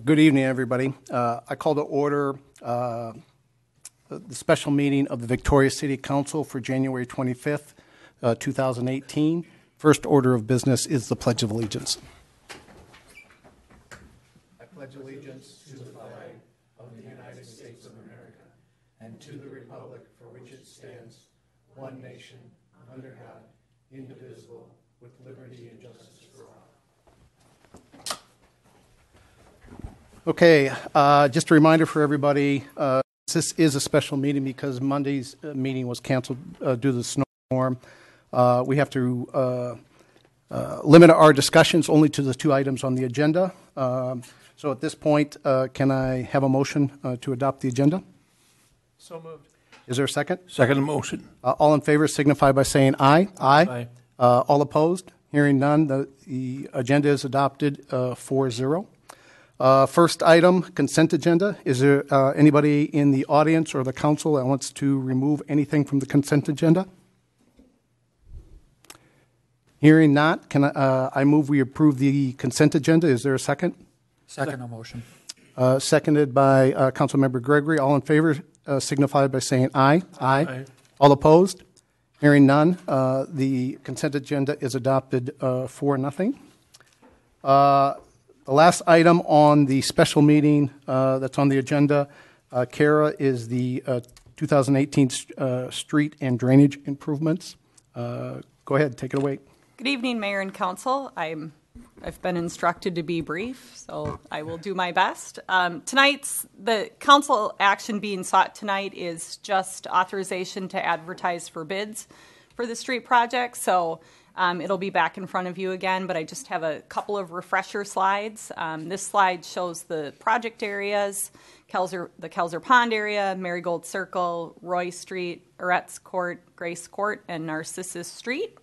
Good evening, everybody. I call to order the special meeting of the Victoria City Council for January 25th, 2018. First order of business is the Pledge of Allegiance. I pledge allegiance to the flag of the United States of America and to the republic for which it stands, one nation, under God, indivisible, with liberty and justice for all. Okay, just a reminder for everybody, this is a special meeting because Monday's meeting was canceled due to the snowstorm. We have to limit our discussions only to the two items on the agenda. So at this point, can I have a motion to adopt the agenda? So moved. Is there a second? Second motion. All in favor signify by saying aye. Aye. All opposed? Hearing none, the agenda is adopted 4-0. First item, consent agenda. Is there anybody in the audience or the council that wants to remove anything from the consent agenda? Hearing not, can I move we approve the consent agenda? Is there a second? Second motion. Seconded by Councilmember Gregory. All in favor signify by saying aye. Aye. All opposed? Hearing none, the consent agenda is adopted 4-0. The last item on the special meeting that's on the agenda, Kara, is the 2018 street and drainage improvements. Go ahead, take it away. Good evening, Mayor and Council. I've been instructed to be brief, so I will do my best. The council action being sought tonight is just authorization to advertise for bids for the street project. So it'll be back in front of you again, but I just have a couple of refresher slides. This slide shows the project areas, the Kelzer Pond area, Marigold Circle, Roy Street, Oretz Court, Grace Court, and Narcissus Street.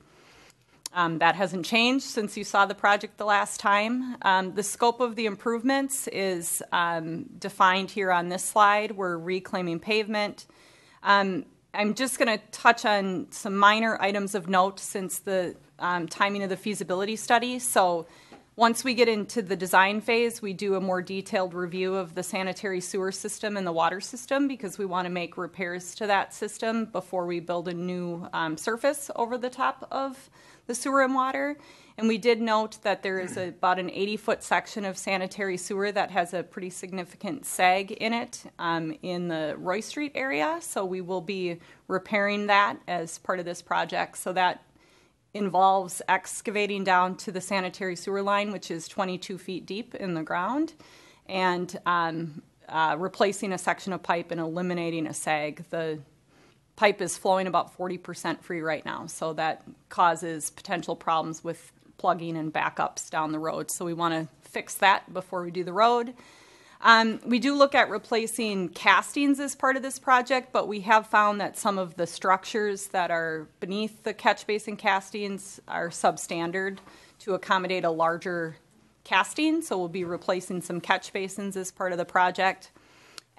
That hasn't changed since you saw the project the last time. The scope of the improvements is defined here on this slide. We're reclaiming pavement. I'm just going to touch on some minor items of note since the timing of the feasibility study. So once we get into the design phase, we do a more detailed review of the sanitary sewer system and the water system because we want to make repairs to that system before we build a new surface over the top of the sewer and water. And we did note that there is about an 80-foot section of sanitary sewer that has a pretty significant sag in it in the Roy Street area. So we will be repairing that as part of this project. So that involves excavating down to the sanitary sewer line, which is 22 feet deep in the ground, and replacing a section of pipe and eliminating a sag. The pipe is flowing about 40% free right now, so that causes potential problems with plugging and backups down the road. So we want to fix that before we do the road. We do look at replacing castings as part of this project, but we have found that some of the structures that are beneath the catch basin castings are substandard to accommodate a larger casting, so we'll be replacing some catch basins as part of the project.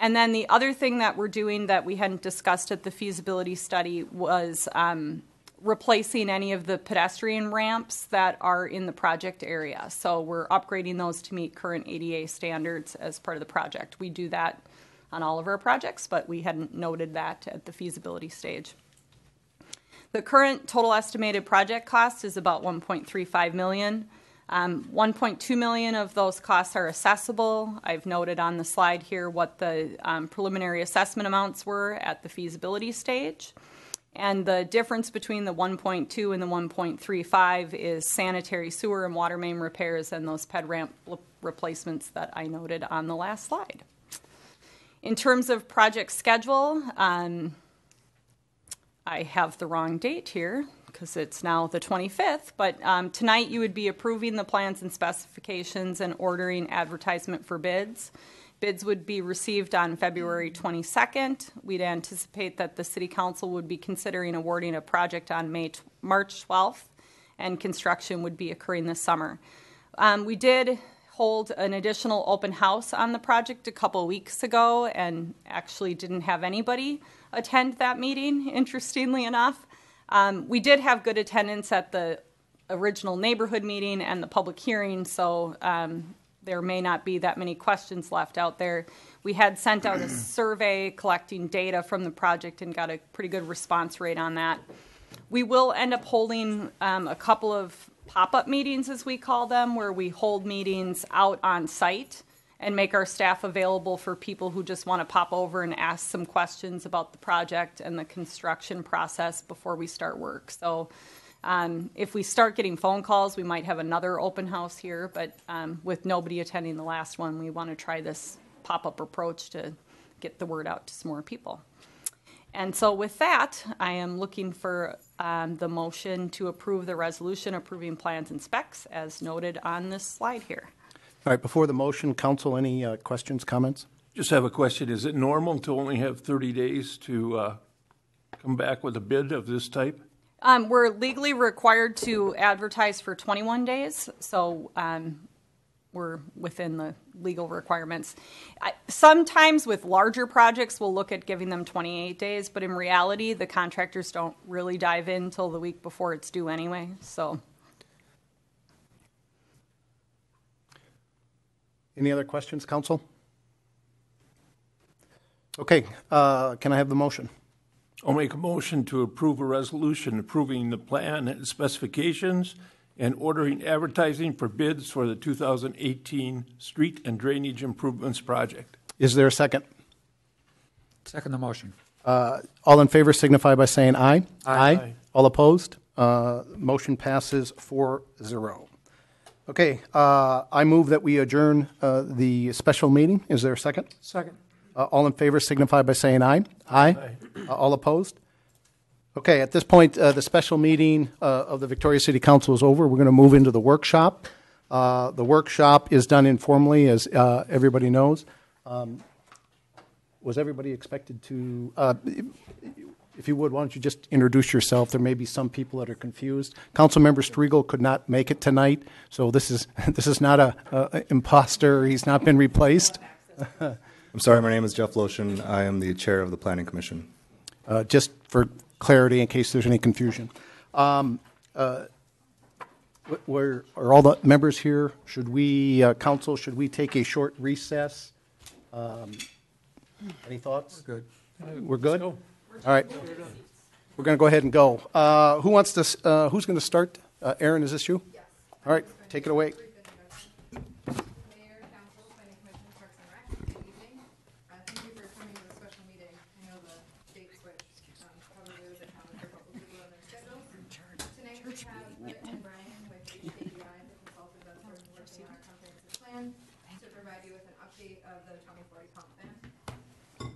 And then the other thing that we're doing that we hadn't discussed at the feasibility study was replacing any of the pedestrian ramps that are in the project area. So we're upgrading those to meet current ADA standards as part of the project. We do that on all of our projects, but we hadn't noted that at the feasibility stage. The current total estimated project cost is about $1.35 million. $1.2 million of those costs are assessable. I've noted on the slide here what the preliminary assessment amounts were at the feasibility stage. And the difference between the 1.2 and the 1.35 is sanitary sewer and water main repairs and those ped ramp replacements that I noted on the last slide. In terms of project schedule, I have the wrong date here because it's now the 25th, but tonight you would be approving the plans and specifications and ordering advertisement for bids. Bids would be received on February 22nd. We'd anticipate that the City Council would be considering awarding a project on March 12th, and construction would be occurring this summer. We did hold an additional open house on the project a couple weeks ago and actually didn't have anybody attend that meeting, interestingly enough. We did have good attendance at the original neighborhood meeting and the public hearing, so there may not be that many questions left out there. We had sent out a survey collecting data from the project and got a pretty good response rate on that. We will end up holding a couple of pop-up meetings, as we call them, where we hold meetings out on site and make our staff available for people who just want to pop over and ask some questions about the project and the construction process before we start work. So if we start getting phone calls, we might have another open house here, but with nobody attending the last one, we want to try this pop-up approach to get the word out to some more people. And so with that, I am looking for the motion to approve the resolution approving plans and specs as noted on this slide here. All right, before the motion, council, any questions, comments? Just have a question. Is it normal to only have 30 days to come back with a bid of this type? We're legally required to advertise for 21 days, so we're within the legal requirements. Sometimes with larger projects, we'll look at giving them 28 days, but in reality, the contractors don't really dive in until the week before it's due anyway. So, Any other questions, council? Okay, can I have the motion? I'll make a motion to approve a resolution approving the plan and specifications and ordering advertising for bids for the 2018 street and drainage improvements project. Is there a second? Second the motion. All in favor signify by saying aye. Aye. All opposed? Motion passes 4-0. Okay, I move that we adjourn the special meeting. Is there a second? Second. All in favor signify by saying aye. Aye. All opposed? Okay, at this point, the special meeting of the Victoria City Council is over. We're going to move into the workshop. The workshop is done informally, as everybody knows. Was everybody expected to, if you would, why don't you just introduce yourself? There may be some people that are confused. Councilmember Striegel could not make it tonight, so this is not a imposter. He's not been replaced. I'm sorry, my name is Jeff Lotion. I am the chair of the Planning Commission. Just for clarity, in case there's any confusion. Where are all the members here? Should we, council, should we take a short recess? Any thoughts? Good. We're good? All right. We're going to go ahead and go. Who wants to, who's going to start? Aaron, is this you? Yes. All right, take it away. Mayor, Council, Planning Commission, Parks and Rec, good evening. Thank you for coming to the special meeting. I know the date switched, probably was a challenge for a couple people on their schedules. Tonight we have Britt and Brian with HKDI, the consultant that's working on our comprehensive plan, to provide you with an update of the 2040 comp plan.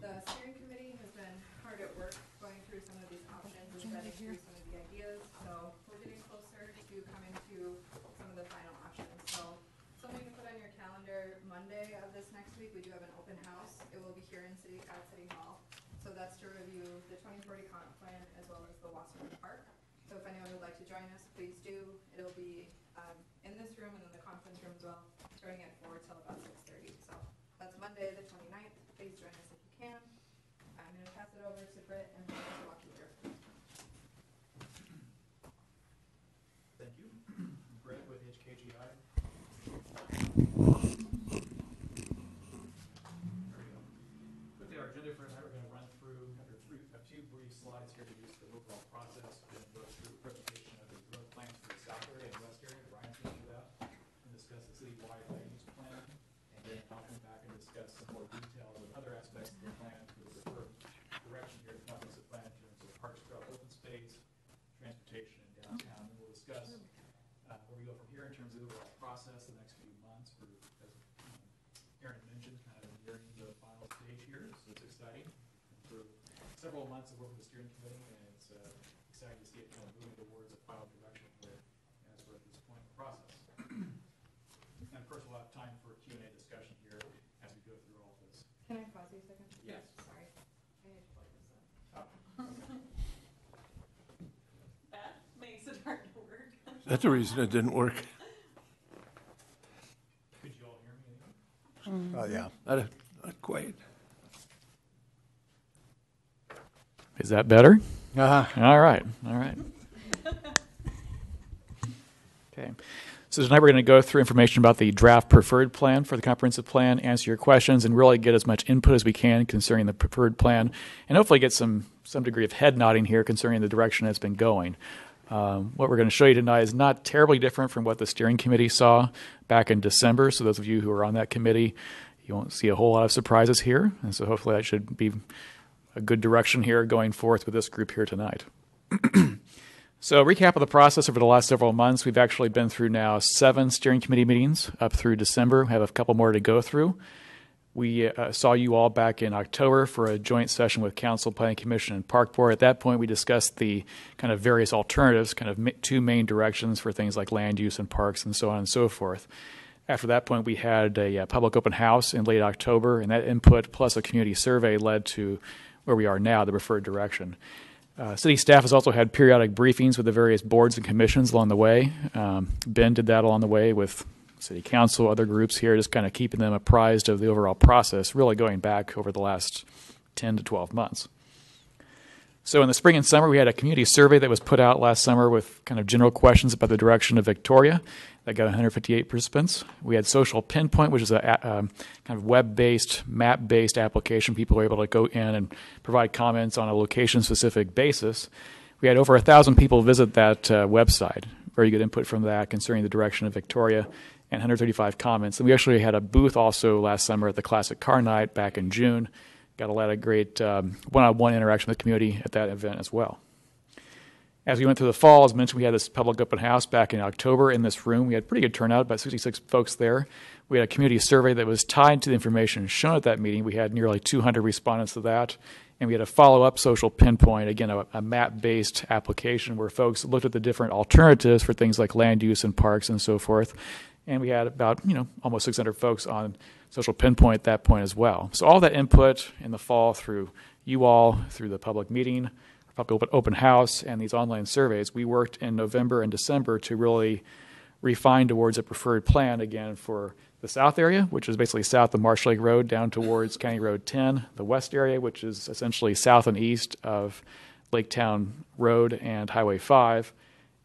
The steering committee has been hard at work going through some of these options and vetting through some of the ideas, so we're getting closer to coming to some of the final options. So something to put on your calendar, Monday of this next week, we do have an open house. It will be here at City Hall. So that's to review the 2040 comp plan as well as the Wasserman Park. So if anyone would like to join us, please do. It'll be in this room and then the conference room as well, starting at 4 till about 6:30. So that's Monday the 29th. Please join us if you can. I'm going to pass it over to Britt and Brian to walk you through. Thank you. Brett with HKGI. Quickly, our agenda for tonight, we're going to run through a few brief slides here to use the overall process and go through a presentation of the growth plans for the south area and west area. Brian's going to do that and discuss the citywide land use plan. And then I'll come back and discuss some more details of other aspects of the plan for the preferred direction here, the comprehensive plan in terms of parks, trail, open space, transportation, and downtown. And we'll discuss where we go from here in terms of the overall process the next few months. For, as Aaron mentioned, kind of nearing the final stage here, so it's exciting. For several months of work with the steering committee, and it's exciting to see it kind of moving towards a final direction here as we're at this point in the process. And of course, we'll have time for Q&A discussion here as we go through all this. Can I pause you a second? Yes. Sorry. I need to plug this in. that makes it hard to work. That's the reason it didn't work. Could you all hear me? Yeah. Not quite. Is that better? Uh-huh. All right. All right. Okay. So tonight we're going to go through information about the draft preferred plan for the comprehensive plan, answer your questions, and really get as much input as we can concerning the preferred plan, and hopefully get some degree of head nodding here concerning the direction it's been going. What we're going to show you tonight is not terribly different from what the steering committee saw back in December. So those of you who are on that committee, you won't see a whole lot of surprises here. And so hopefully that should be a good direction here going forth with this group here tonight. So recap of the process over the last several months. We've actually been through now 7 steering committee meetings up through December. We have a couple more to go through. We saw you all back in October for a joint session with Council, Planning Commission, and Park Board. At that point, we discussed the kind of various alternatives, kind of 2 main directions for things like land use and parks and so on and so forth. After that point, we had a public open house in late October, and that input plus a community survey led to where we are now, the preferred direction. City staff has also had periodic briefings with the various boards and commissions along the way. Ben did that along the way with City Council, other groups here, just kind of keeping them apprised of the overall process, really going back over the last 10 to 12 months. So in the spring and summer, we had a community survey that was put out last summer with kind of general questions about the direction of Victoria. That got 158 participants. We had Social Pinpoint, which is a kind of web-based, map-based application. People were able to go in and provide comments on a location-specific basis. We had over 1,000 people visit that website. Very good input from that concerning the direction of Victoria, and 135 comments. And we actually had a booth also last summer at the Classic Car Night back in June. Got a lot of great one-on-one interaction with the community at that event as well. As we went through the fall, as mentioned, we had this public open house back in October in this room. We had pretty good turnout, about 66 folks there. We had a community survey that was tied to the information shown at that meeting. We had nearly 200 respondents to that. And we had a follow-up Social Pinpoint, again, a map-based application where folks looked at the different alternatives for things like land use and parks and so forth. And we had about, almost 600 folks on Social Pinpoint at that point as well. So all that input in the fall through you all, through the public meeting, public open house, and these online surveys, we worked in November and December to really refine towards a preferred plan, again, for the south area, which is basically south of Marsh Lake Road down towards County Road 10, the west area, which is essentially south and east of Laketown Road and Highway 5,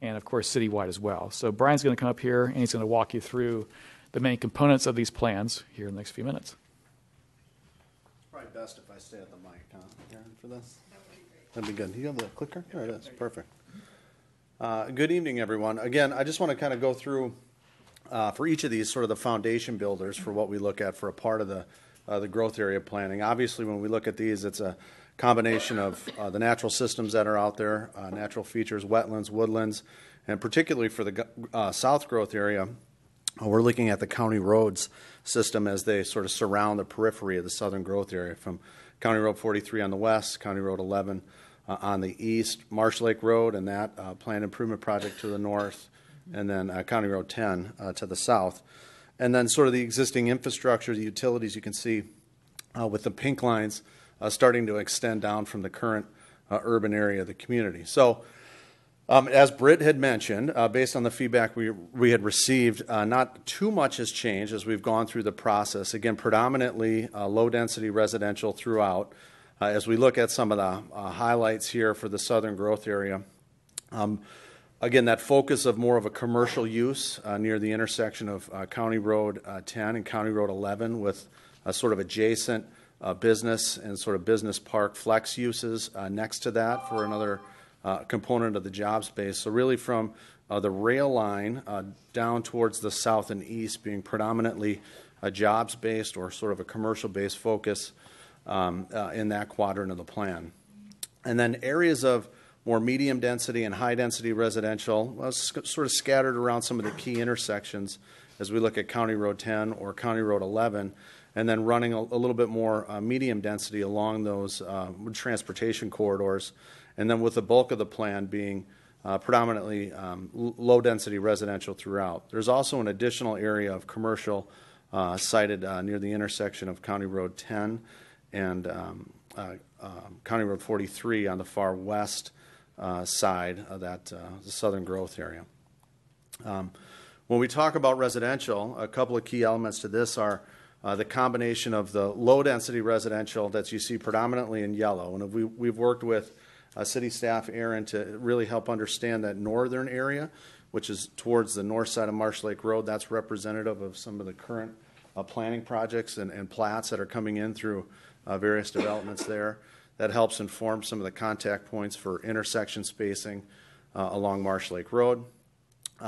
and of course citywide as well. So Brian's going to come up here and he's going to walk you through the main components of these plans here in the next few minutes. It's probably best if I stay at the mic, Karen, for this. That'd be good. Do you have the clicker? There it is. Perfect. Good evening, everyone. Again, I just want to kind of go through for each of these sort of the foundation builders for what we look at for a part of the growth area planning. Obviously, when we look at these, it's a combination of the natural systems that are out there, natural features, wetlands, woodlands, and particularly for the south growth area, we're looking at the county roads system as they sort of surround the periphery of the southern growth area from County Road 43 on the west, County Road 11 on the east, Marsh Lake Road and that planned improvement project to the north, and then County Road 10 to the south. And then sort of the existing infrastructure, the utilities you can see with the pink lines starting to extend down from the current urban area of the community. So as Britt had mentioned, based on the feedback we had received, not too much has changed as we've gone through the process. Again, predominantly low-density residential throughout. As we look at some of the highlights here for the southern growth area, again, that focus of more of a commercial use near the intersection of County Road 10 and County Road 11 with sort of adjacent business and sort of business park flex uses next to that for another component of the job space. So really from the rail line down towards the south and east being predominantly a jobs-based or sort of a commercial-based focus in that quadrant of the plan. And then areas of more medium density and high density residential sort of scattered around some of the key intersections as we look at County Road 10 or County Road 11, and then running a little bit more medium density along those transportation corridors, and then with the bulk of the plan being predominantly low-density residential throughout. There's also an additional area of commercial sited near the intersection of County Road 10 and County Road 43 on the far west side of that the southern growth area. When we talk about residential, a couple of key elements to this are the combination of the low-density residential that you see predominantly in yellow, and we've worked with city staff, Aaron, to really help understand that northern area, which is towards the north side of Marsh Lake Road. That's representative of some of the current planning projects and plats that are coming in through various developments there. That helps inform some of the contact points for intersection spacing along Marsh Lake Road.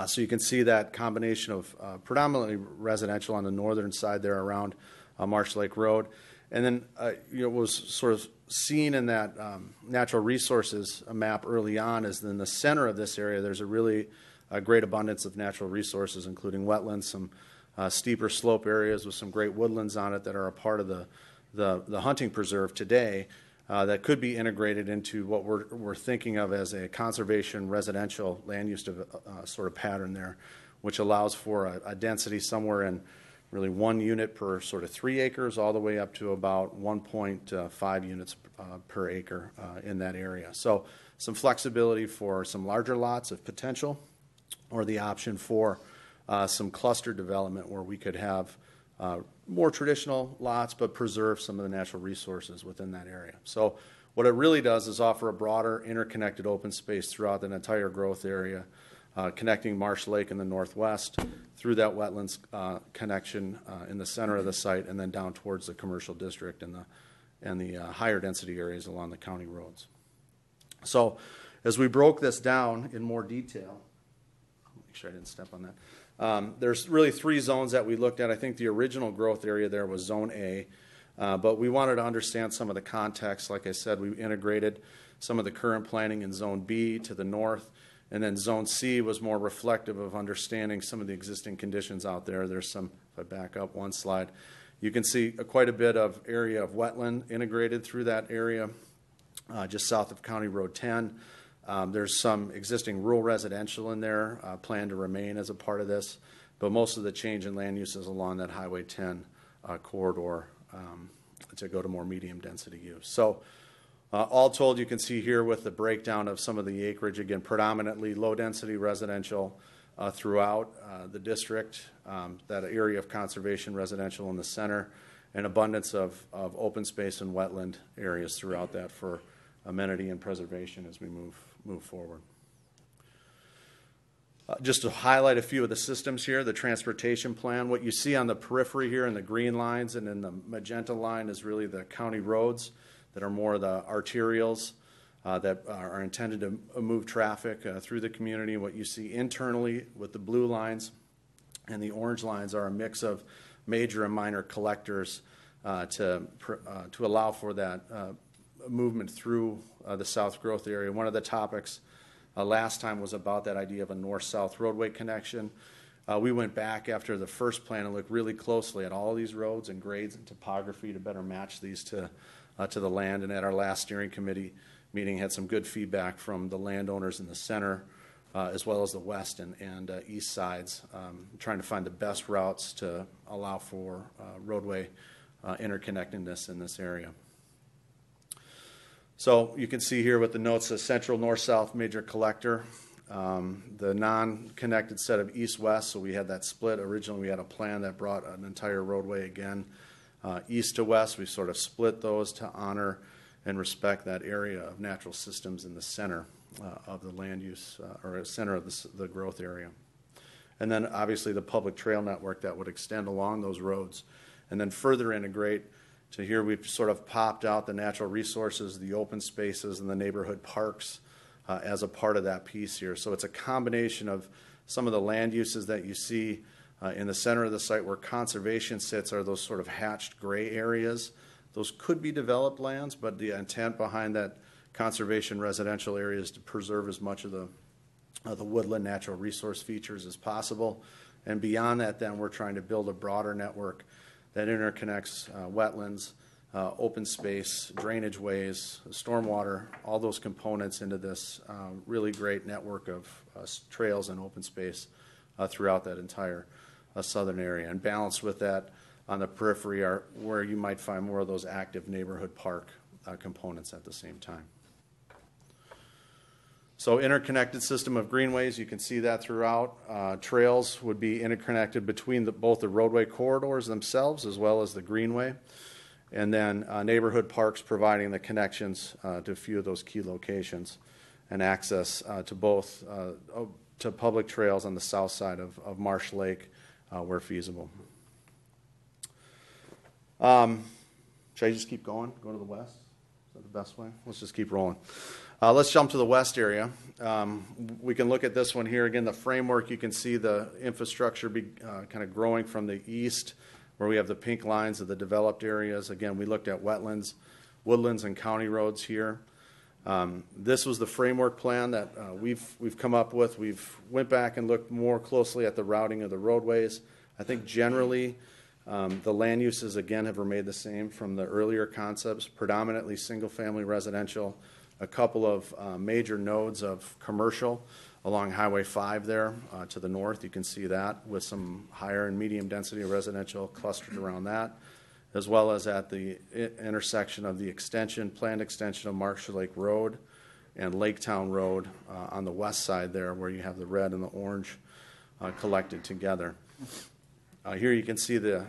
So you can see that combination of predominantly residential on the northern side there around Marsh Lake Road. And then what was sort of seen in that natural resources map early on is in the center of this area there's a really great abundance of natural resources, including wetlands, some steeper slope areas with some great woodlands on it that are a part of the hunting preserve today. That could be integrated into what we're thinking of as a conservation residential land use sort of pattern there, which allows for a density somewhere in really 1 unit per sort of 3 acres all the way up to about 1.5 units per acre in that area. So some flexibility for some larger lots of potential, or the option for some cluster development where we could have more traditional lots, but preserve some of the natural resources within that area. So what it really does is offer a broader interconnected open space throughout the entire growth area, connecting Marsh Lake in the northwest through that wetlands connection in the center of the site, and then down towards the commercial district and the higher density areas along the county roads. So as we broke this down in more detail, make sure I didn't step on that. There's really 3 zones that we looked at. I think the original growth area there was Zone A, but we wanted to understand some of the context. Like I said, we integrated some of the current planning in Zone B to the north, and then Zone C was more reflective of understanding some of the existing conditions out there. There's some, if I back up one slide, you can see quite a bit of area of wetland integrated through that area, just south of County Road 10. There's some existing rural residential in there, planned to remain as a part of this, but most of the change in land use is along that Highway 10 corridor to go to more medium density use. So all told, you can see here with the breakdown of some of the acreage, again, predominantly low density residential throughout the district, that area of conservation residential in the center, an abundance of open space and wetland areas throughout that for amenity and preservation as we move forward. Just to highlight a few of the systems here, the transportation plan. What you see on the periphery here in the green lines and in the magenta line is really the county roads that are more the arterials that are intended to move traffic through the community. What you see internally with the blue lines and the orange lines are a mix of major and minor collectors to allow for that movement through the south growth area. One of the topics last time was about that idea of a north-south roadway connection. We went back after the first plan and looked really closely at all these roads and grades and topography to better match these to the land. And at our last steering committee meeting, had some good feedback from the landowners in the center as well as the west and east sides, trying to find the best routes to allow for roadway interconnectedness in this area. So you can see here with the notes, a central north-south major collector, the non-connected set of east-west, so we had that split. Originally we had a plan that brought an entire roadway again east to west. We sort of split those to honor and respect that area of natural systems in the center of the land use, or center of the growth area. And then obviously the public trail network that would extend along those roads and then further integrate. So here we've sort of popped out the natural resources, the open spaces, and the neighborhood parks as a part of that piece here. So it's a combination of some of the land uses that you see in the center of the site where conservation sits are those sort of hatched gray areas. Those could be developed lands, but the intent behind that conservation residential area is to preserve as much of the woodland natural resource features as possible. And beyond that, then, we're trying to build a broader network that interconnects wetlands, open space, drainage ways, stormwater, all those components into this really great network of trails and open space throughout that entire southern area. And balanced with that on the periphery are where you might find more of those active neighborhood park components at the same time. So interconnected system of greenways, you can see that throughout. Trails would be interconnected between both the roadway corridors themselves as well as the greenway. And then neighborhood parks providing the connections to a few of those key locations and access to both to public trails on the south side of Marsh Lake where feasible. Should I just keep going? Go to the west? Is that the best way? Let's just keep rolling. Let's jump to the west area. We can look at this one here. Again, the framework, you can see the infrastructure kind of growing from the east, where we have the pink lines of the developed areas. Again, we looked at wetlands, woodlands, and county roads here. This was the framework plan that we've come up with. We've went back and looked more closely at the routing of the roadways. I think generally the land uses, again, have remained the same from the earlier concepts, predominantly single-family residential, a couple of major nodes of commercial along Highway 5 there to the north. You can see that with some higher and medium density residential clustered around that, as well as at the intersection of the planned extension of Marsh Lake Road and Laketown Road on the west side there, where you have the red and the orange collected together. Here you can see the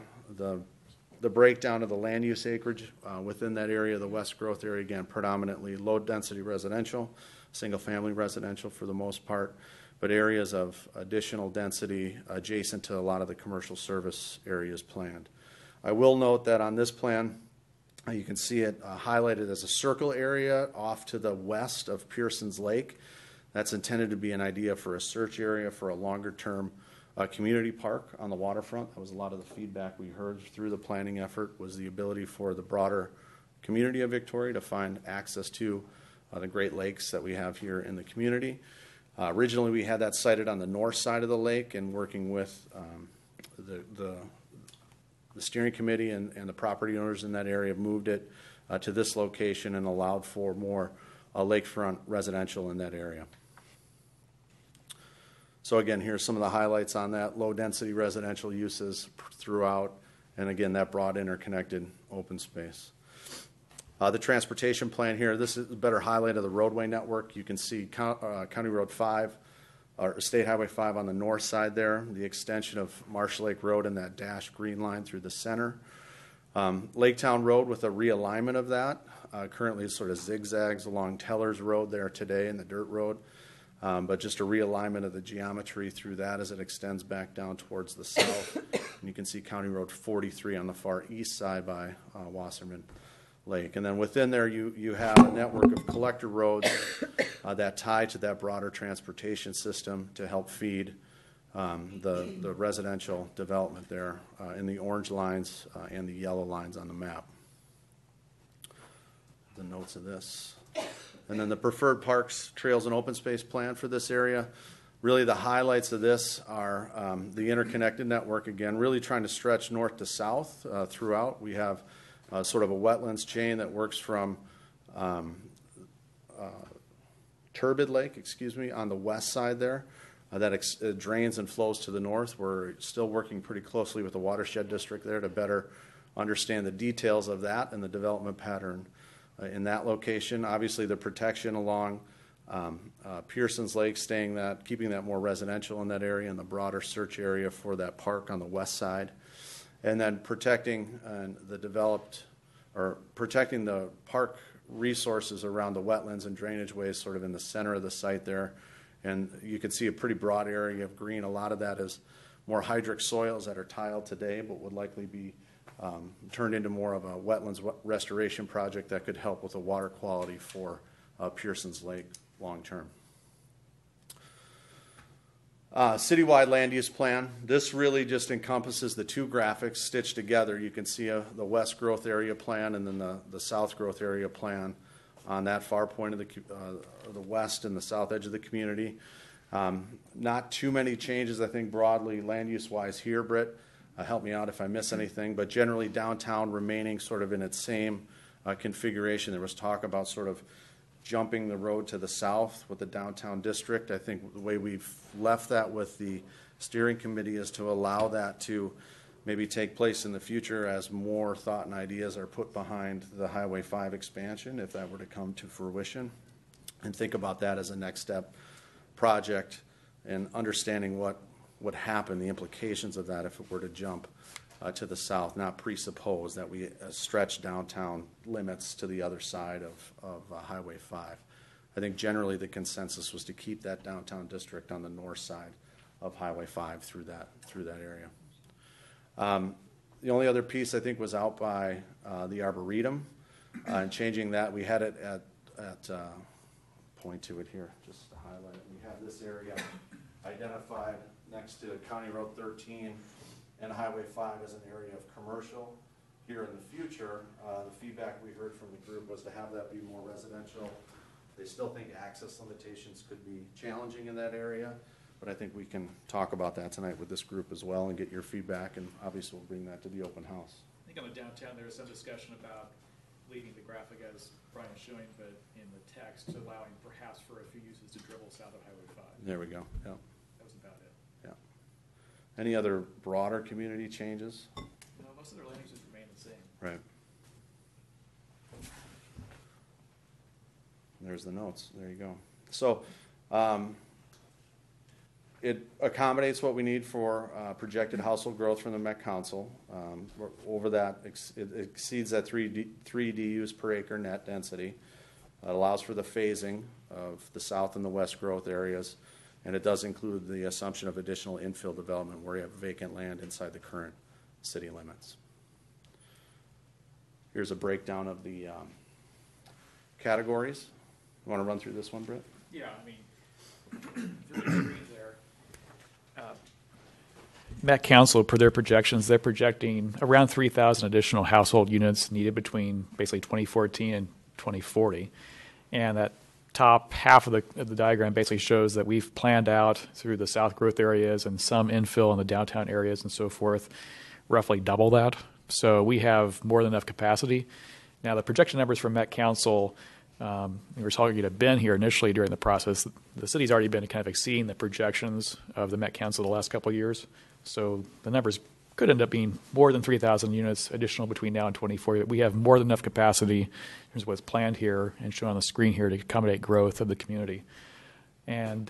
breakdown of the land use acreage within that area, the west growth area, again, predominantly low density residential, single family residential for the most part, but areas of additional density adjacent to a lot of the commercial service areas planned. I will note that on this plan, you can see it highlighted as a circle area off to the west of Pearson's Lake. That's intended to be an idea for a search area for a longer term community park on the waterfront. That was a lot of the feedback we heard through the planning effort, was the ability for the broader community of Victoria to find access to the Great Lakes that we have here in the community. Originally, we had that sited on the north side of the lake, and working with the steering committee and the property owners in that area moved it to this location and allowed for more lakefront residential in that area. So again, here's some of the highlights on that: low density residential uses throughout, and again, that broad interconnected open space. The transportation plan here, this is a better highlight of the roadway network. You can see County Road 5, or State Highway 5 on the north side there, the extension of Marsh Lake Road and that dashed green line through the center. Laketown Road with a realignment of that. Currently it sort of zigzags along Teller's Road there today in the dirt road. But just a realignment of the geometry through that as it extends back down towards the south. And you can see County Road 43 on the far east side by Wasserman Lake. And then within there you have a network of collector roads that tie to that broader transportation system to help feed the residential development there in the orange lines and the yellow lines on the map. The notes of this. And then the preferred parks, trails, and open space plan for this area. Really the highlights of this are the interconnected network, again, really trying to stretch north to south throughout. We have sort of a wetlands chain that works from Turbid Lake, on the west side there. That drains and flows to the north. We're still working pretty closely with the watershed district there to better understand the details of that and the development pattern in that location. Obviously, the protection along Pearson's Lake, keeping that more residential in that area, and the broader search area for that park on the west side, and then protecting the park resources around the wetlands and drainage ways, sort of in the center of the site there. And you can see a pretty broad area of green. A lot of that is more hydric soils that are tiled today, but would likely be turned into more of a wetlands restoration project that could help with the water quality for Pearson's Lake long term. Citywide land use plan. This really just encompasses the two graphics stitched together. You can see the west growth area plan and then the south growth area plan on that far point of the west and the south edge of the community. Not too many changes, I think, broadly land use wise here, Britt. Help me out if I miss anything, but generally downtown remaining sort of in its same configuration. There was talk about sort of jumping the road to the south with the downtown district. I think the way we've left that with the steering committee is to allow that to maybe take place in the future as more thought and ideas are put behind the Highway 5 expansion, if that were to come to fruition, and think about that as a next step project and understanding what would happen, the implications of that if it were to jump to the south, not presuppose that we stretch downtown limits to the other side of Highway 5. I think generally the consensus was to keep that downtown district on the north side of Highway 5 through that area. The only other piece I think was out by the Arboretum, and changing that. We had it at point to it here, just to highlight it. We have this area identified next to County Road 13 and Highway 5 as an area of commercial. Here in the future, the feedback we heard from the group was to have that be more residential. They still think access limitations could be challenging in that area, but I think we can talk about that tonight with this group as well and get your feedback, and obviously we'll bring that to the open house. I think on the downtown, there was some discussion about leaving the graphic as Brian was showing, but in the text, allowing perhaps for a few uses to dribble south of Highway 5. There we go, yeah. That was about it. Yeah. Any other broader community changes? No, most of their land uses remain the same. Right. There's the notes. There you go. So it accommodates what we need for projected household growth from the Met Council. Over that, it exceeds that 3 DUs per acre net density. It allows for the phasing of the south and the west growth areas, and it does include the assumption of additional infill development where you have vacant land inside the current city limits. Here's a breakdown of the categories. You want to run through this one, Britt? Yeah, I mean, if you look at the screen there, Met Council, per their projections, they're projecting around 3,000 additional household units needed between basically 2014 and 2040. And that top half of the diagram basically shows that we've planned out through the south growth areas and some infill in the downtown areas and so forth, roughly double that. So we have more than enough capacity. Now, the projection numbers from Met Council, we were talking to Ben here initially during the process. The city's already been kind of exceeding the projections of the Met Council the last couple of years. So the numbers could end up being more than 3,000 units additional between now and 2040. We have more than enough capacity in terms of what's planned here and shown on the screen here to accommodate growth of the community. And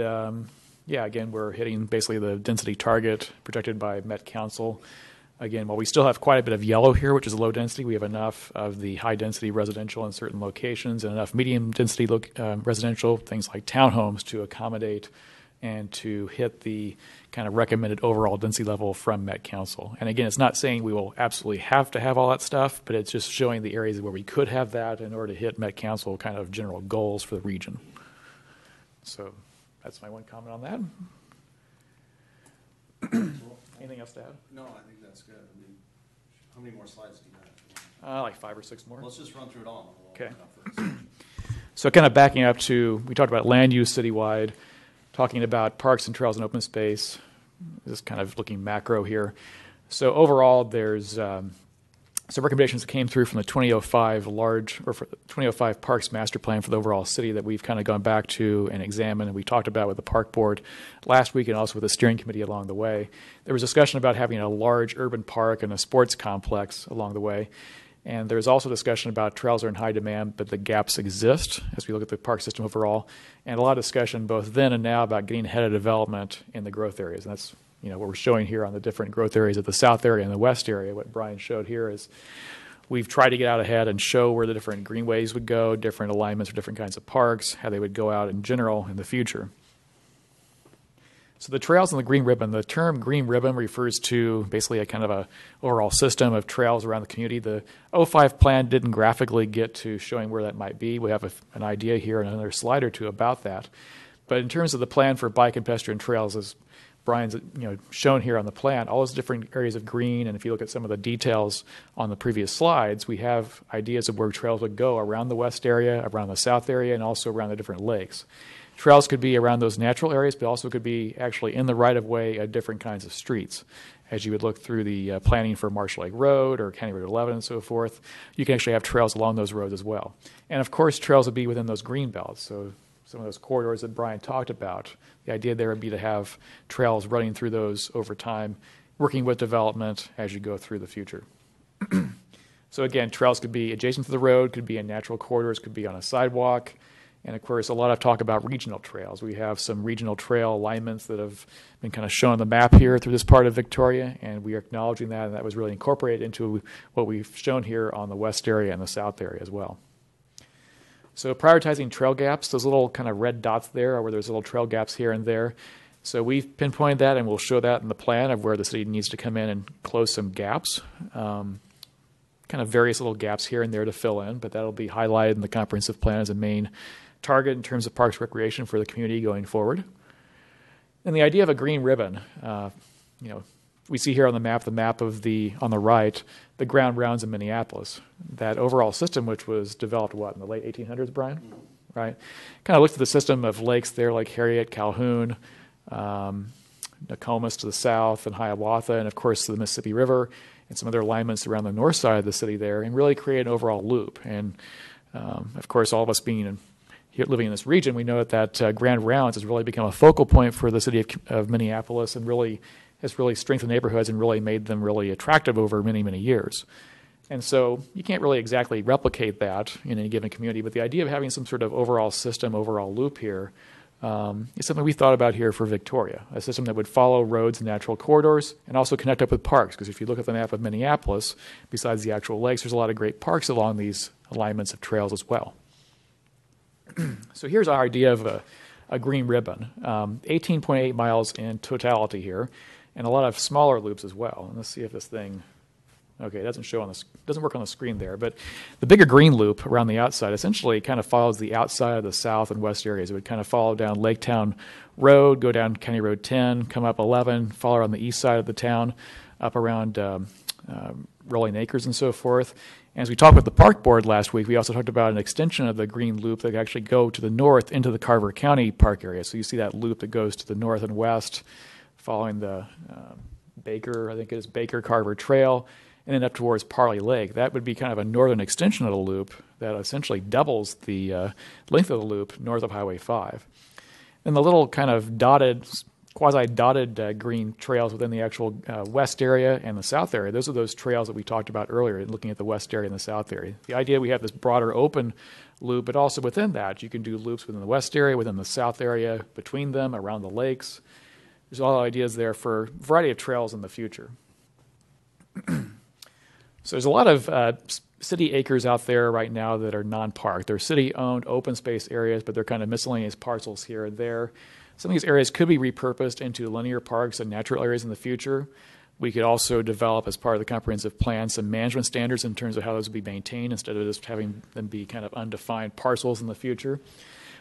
yeah, again, we're hitting basically the density target projected by Met Council. Again, while we still have quite a bit of yellow here, which is low density, we have enough of the high density residential in certain locations and enough medium density residential, things like townhomes, to accommodate and to hit the kind of recommended overall density level from Met Council. And again, it's not saying we will absolutely have to have all that stuff, but it's just showing the areas where we could have that in order to hit Met Council kind of general goals for the region. So that's my one comment on that. Anything else to add? No, I think that's good. I mean, how many more slides do you have? Like 5 or 6 more. Let's just run through it all. Okay. First. So kind of backing up to, we talked about land use citywide, talking about parks and trails and open space, just kind of looking macro here. So overall, there's some recommendations that came through from the 2005 Parks Master Plan for the overall city that we've kind of gone back to and examined, and we talked about with the Park Board last week and also with the steering committee along the way. There was discussion about having a large urban park and a sports complex along the way. And there's also discussion about trails are in high demand, but the gaps exist as we look at the park system overall. And a lot of discussion both then and now about getting ahead of development in the growth areas. And that's what we're showing here on the different growth areas of the south area and the west area. What Brian showed here is we've tried to get out ahead and show where the different greenways would go, different alignments for different kinds of parks, how they would go out in general in the future. So the trails and the green ribbon, the term green ribbon refers to basically a kind of a overall system of trails around the community. The 05 plan didn't graphically get to showing where that might be. We have an idea here in another slide or two about that. But in terms of the plan for bike and pedestrian trails, as Brian's shown here on the plan, all those different areas of green, and if you look at some of the details on the previous slides, we have ideas of where trails would go around the west area, around the south area, and also around the different lakes. Trails could be around those natural areas, but also could be actually in the right-of-way at different kinds of streets. As you would look through the planning for Marsh Lake Road or County Road 11 and so forth, you can actually have trails along those roads as well. And of course, trails would be within those green belts. So some of those corridors that Brian talked about, the idea there would be to have trails running through those over time, working with development as you go through the future. So again, trails could be adjacent to the road, could be in natural corridors, could be on a sidewalk. And of course, a lot of talk about regional trails. We have some regional trail alignments that have been kind of shown on the map here through this part of Victoria, and we are acknowledging that, and that was really incorporated into what we've shown here on the west area and the south area as well. So prioritizing trail gaps, those little kind of red dots there are where there's little trail gaps here and there. So we've pinpointed that, and we'll show that in the plan of where the city needs to come in and close some gaps, kind of various little gaps here and there to fill in, but that'll be highlighted in the comprehensive plan as a main target in terms of parks recreation for the community going forward. And the idea of a green ribbon, we see here on the map of on the right, the ground rounds in Minneapolis. That overall system, which was developed, in the late 1800s, Brian? Right? Kind of looked at the system of lakes there like Harriet, Calhoun, Nokomis to the south, and Hiawatha, and of course the Mississippi River, and some other alignments around the north side of the city there, and really create an overall loop. And of course, all of us being living in this region, we know that Grand Rounds has really become a focal point for the city of Minneapolis, and has really strengthened neighborhoods and really made them really attractive over many, many years. And so you can't really exactly replicate that in any given community, but the idea of having some sort of overall system, overall loop here is something we thought about here for Victoria, a system that would follow roads and natural corridors and also connect up with parks, because if you look at the map of Minneapolis, besides the actual lakes, there's a lot of great parks along these alignments of trails as well. So here's our idea of a green ribbon, 18.8 miles in totality here, and a lot of smaller loops as well. And let's see if this thing, okay, it doesn't work on the screen there, but the bigger green loop around the outside essentially kind of follows the outside of the south and west areas. It would kind of follow down Laketown Road, go down County Road 10, come up 11, follow around the east side of the town, up around Rolling Acres and so forth. And as we talked with the park board last week, we also talked about an extension of the green loop that could actually go to the north into the Carver County Park area. So you see that loop that goes to the north and west, following the Baker Carver Trail, and then up towards Parley Lake. That would be kind of a northern extension of the loop that essentially doubles the length of the loop north of Highway 5. And the little kind of quasi-dotted green trails within the actual west area and the south area, those are those trails that we talked about earlier, looking at the west area and the south area. The idea we have this broader open loop, but also within that, you can do loops within the west area, within the south area, between them, around the lakes. There's a lot of ideas there for a variety of trails in the future. So there's a lot of city acres out there right now that are non-park. They're city-owned open space areas, but they're kind of miscellaneous parcels here and there. Some of these areas could be repurposed into linear parks and natural areas in the future. We could also develop, as part of the comprehensive plan, some management standards in terms of how those will be maintained instead of just having them be kind of undefined parcels in the future.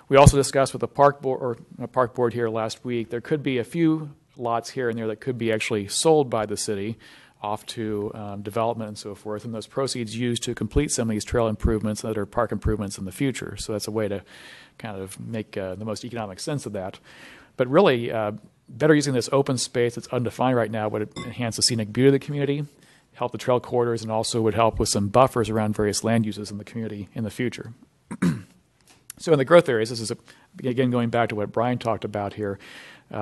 We also discussed with the park board here last week, there could be a few lots here and there that could be actually sold by the city off to development and so forth, and those proceeds used to complete some of these trail improvements and other park improvements in the future. So that's a way to kind of make the most economic sense of that. But really, better using this open space that's undefined right now would enhance the scenic beauty of the community, help the trail corridors, and also would help with some buffers around various land uses in the community in the future. So in the growth areas, this is, again, going back to what Brian talked about here,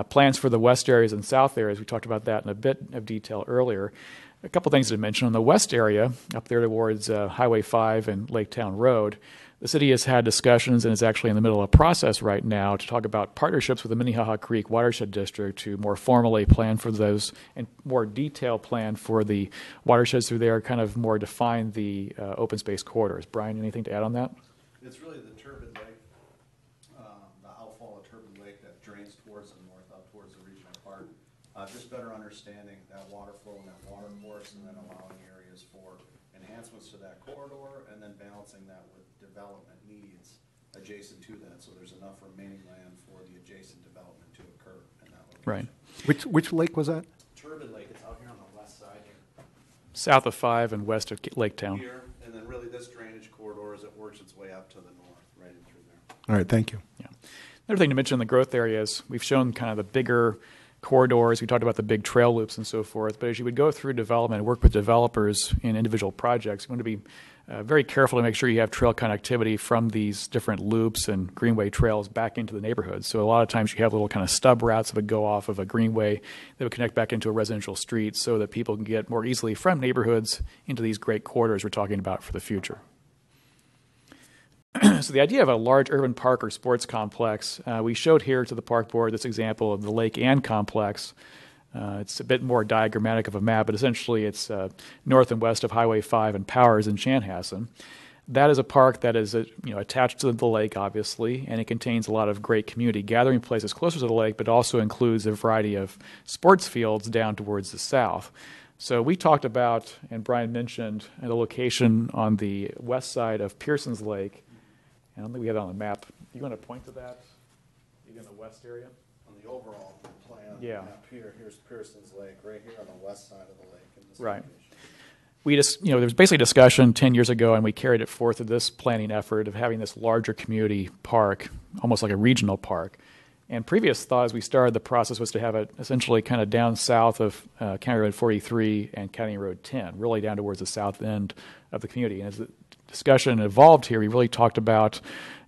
plans for the west areas and south areas. We talked about that in a bit of detail earlier. A couple things to mention. On the west area, up there towards Highway 5 and Laketown Road, the city has had discussions and is actually in the middle of a process right now to talk about partnerships with the Minnehaha Creek Watershed District to more formally plan for those and more detailed plan for the watersheds through there, kind of more define the open space corridors. Brian, anything to add on that? It's really the turbid lake, the outfall of turbid lake that drains towards the north, up towards the regional park. Just better understanding that water flow and that water course, and then allowing areas for enhancements to that corridor, and then balancing that with development needs adjacent to that, so there's enough remaining land for the adjacent development to occur in that location. Right. Which lake was that? Turbid Lake, it's out here on the west side here. South of 5 and west of Laketown. Here, and then really this drainage corridor as it works its way up to the north, right in through there. All right, thank you. Yeah. Another thing to mention in the growth areas, we've shown kind of the bigger corridors. We talked about the big trail loops and so forth. But as you would go through development and work with developers in individual projects, you want to be very careful to make sure you have trail connectivity from these different loops and greenway trails back into the neighborhood. So a lot of times you have little kind of stub routes that would go off of a greenway that would connect back into a residential street so that people can get more easily from neighborhoods into these great corridors we're talking about for the future. So the idea of a large urban park or sports complex, we showed here to the park board this example of the Lake Ann complex. It's a bit more diagrammatic of a map, but essentially it's north and west of Highway 5 and Powers in Chanhassen. That is a park that is attached to the lake, obviously, and it contains a lot of great community gathering places closer to the lake, but also includes a variety of sports fields down towards the south. So we talked about, and Brian mentioned, the location on the west side of Pearson's Lake. I don't think we have it on the map. You want to point to that? Maybe in the west area? On the overall plan, Yeah. map here, here's Pearson's Lake, right here on the west side of the lake. In this Right. location. We just, there was basically discussion 10 years ago, and we carried it forth to this planning effort of having this larger community park, almost like a regional park. And previous thought as we started the process was to have it essentially kind of down south of County Road 43 and County Road 10, really down towards the south end of the community. And as the discussion evolved here, we really talked about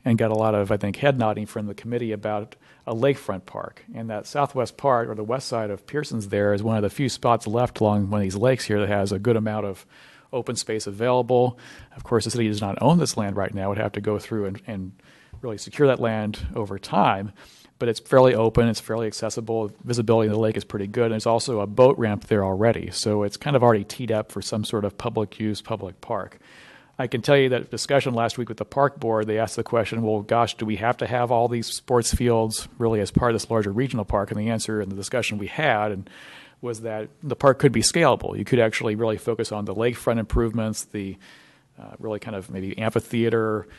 and got a lot of, I think, head nodding from the committee about a lakefront park. And that southwest part, or the west side of Pearson's there, is one of the few spots left along one of these lakes here that has a good amount of open space available. Of course, the city does not own this land right now. It would have to go through and really secure that land over time. But it's fairly open, it's fairly accessible, visibility of the lake is pretty good, and there's also a boat ramp there already. So it's kind of already teed up for some sort of public use, public park. I can tell you that discussion last week with the park board, they asked the question, well, gosh, do we have to have all these sports fields really as part of this larger regional park? And the answer in the discussion we had was that the park could be scalable. You could actually really focus on the lakefront improvements, the really kind of maybe amphitheater,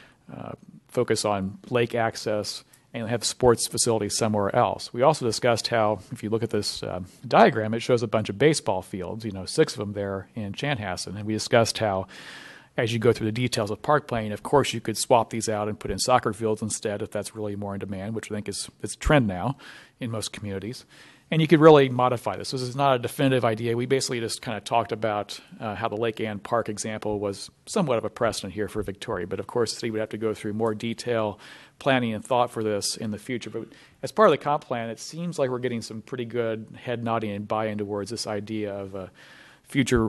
focus on lake access, and have sports facilities somewhere else. We also discussed how, if you look at this diagram, it shows a bunch of baseball fields, 6 of them there in Chanhassen. And we discussed how, as you go through the details of park planning, of course you could swap these out and put in soccer fields instead if that's really more in demand, which I think is a trend now in most communities. And you could really modify this. This is not a definitive idea. We basically just kind of talked about how the Lake Ann Park example was somewhat of a precedent here for Victoria. But of course, the city would have to go through more detail, planning, and thought for this in the future. But as part of the comp plan, it seems like we're getting some pretty good head nodding and buy-in towards this idea of a future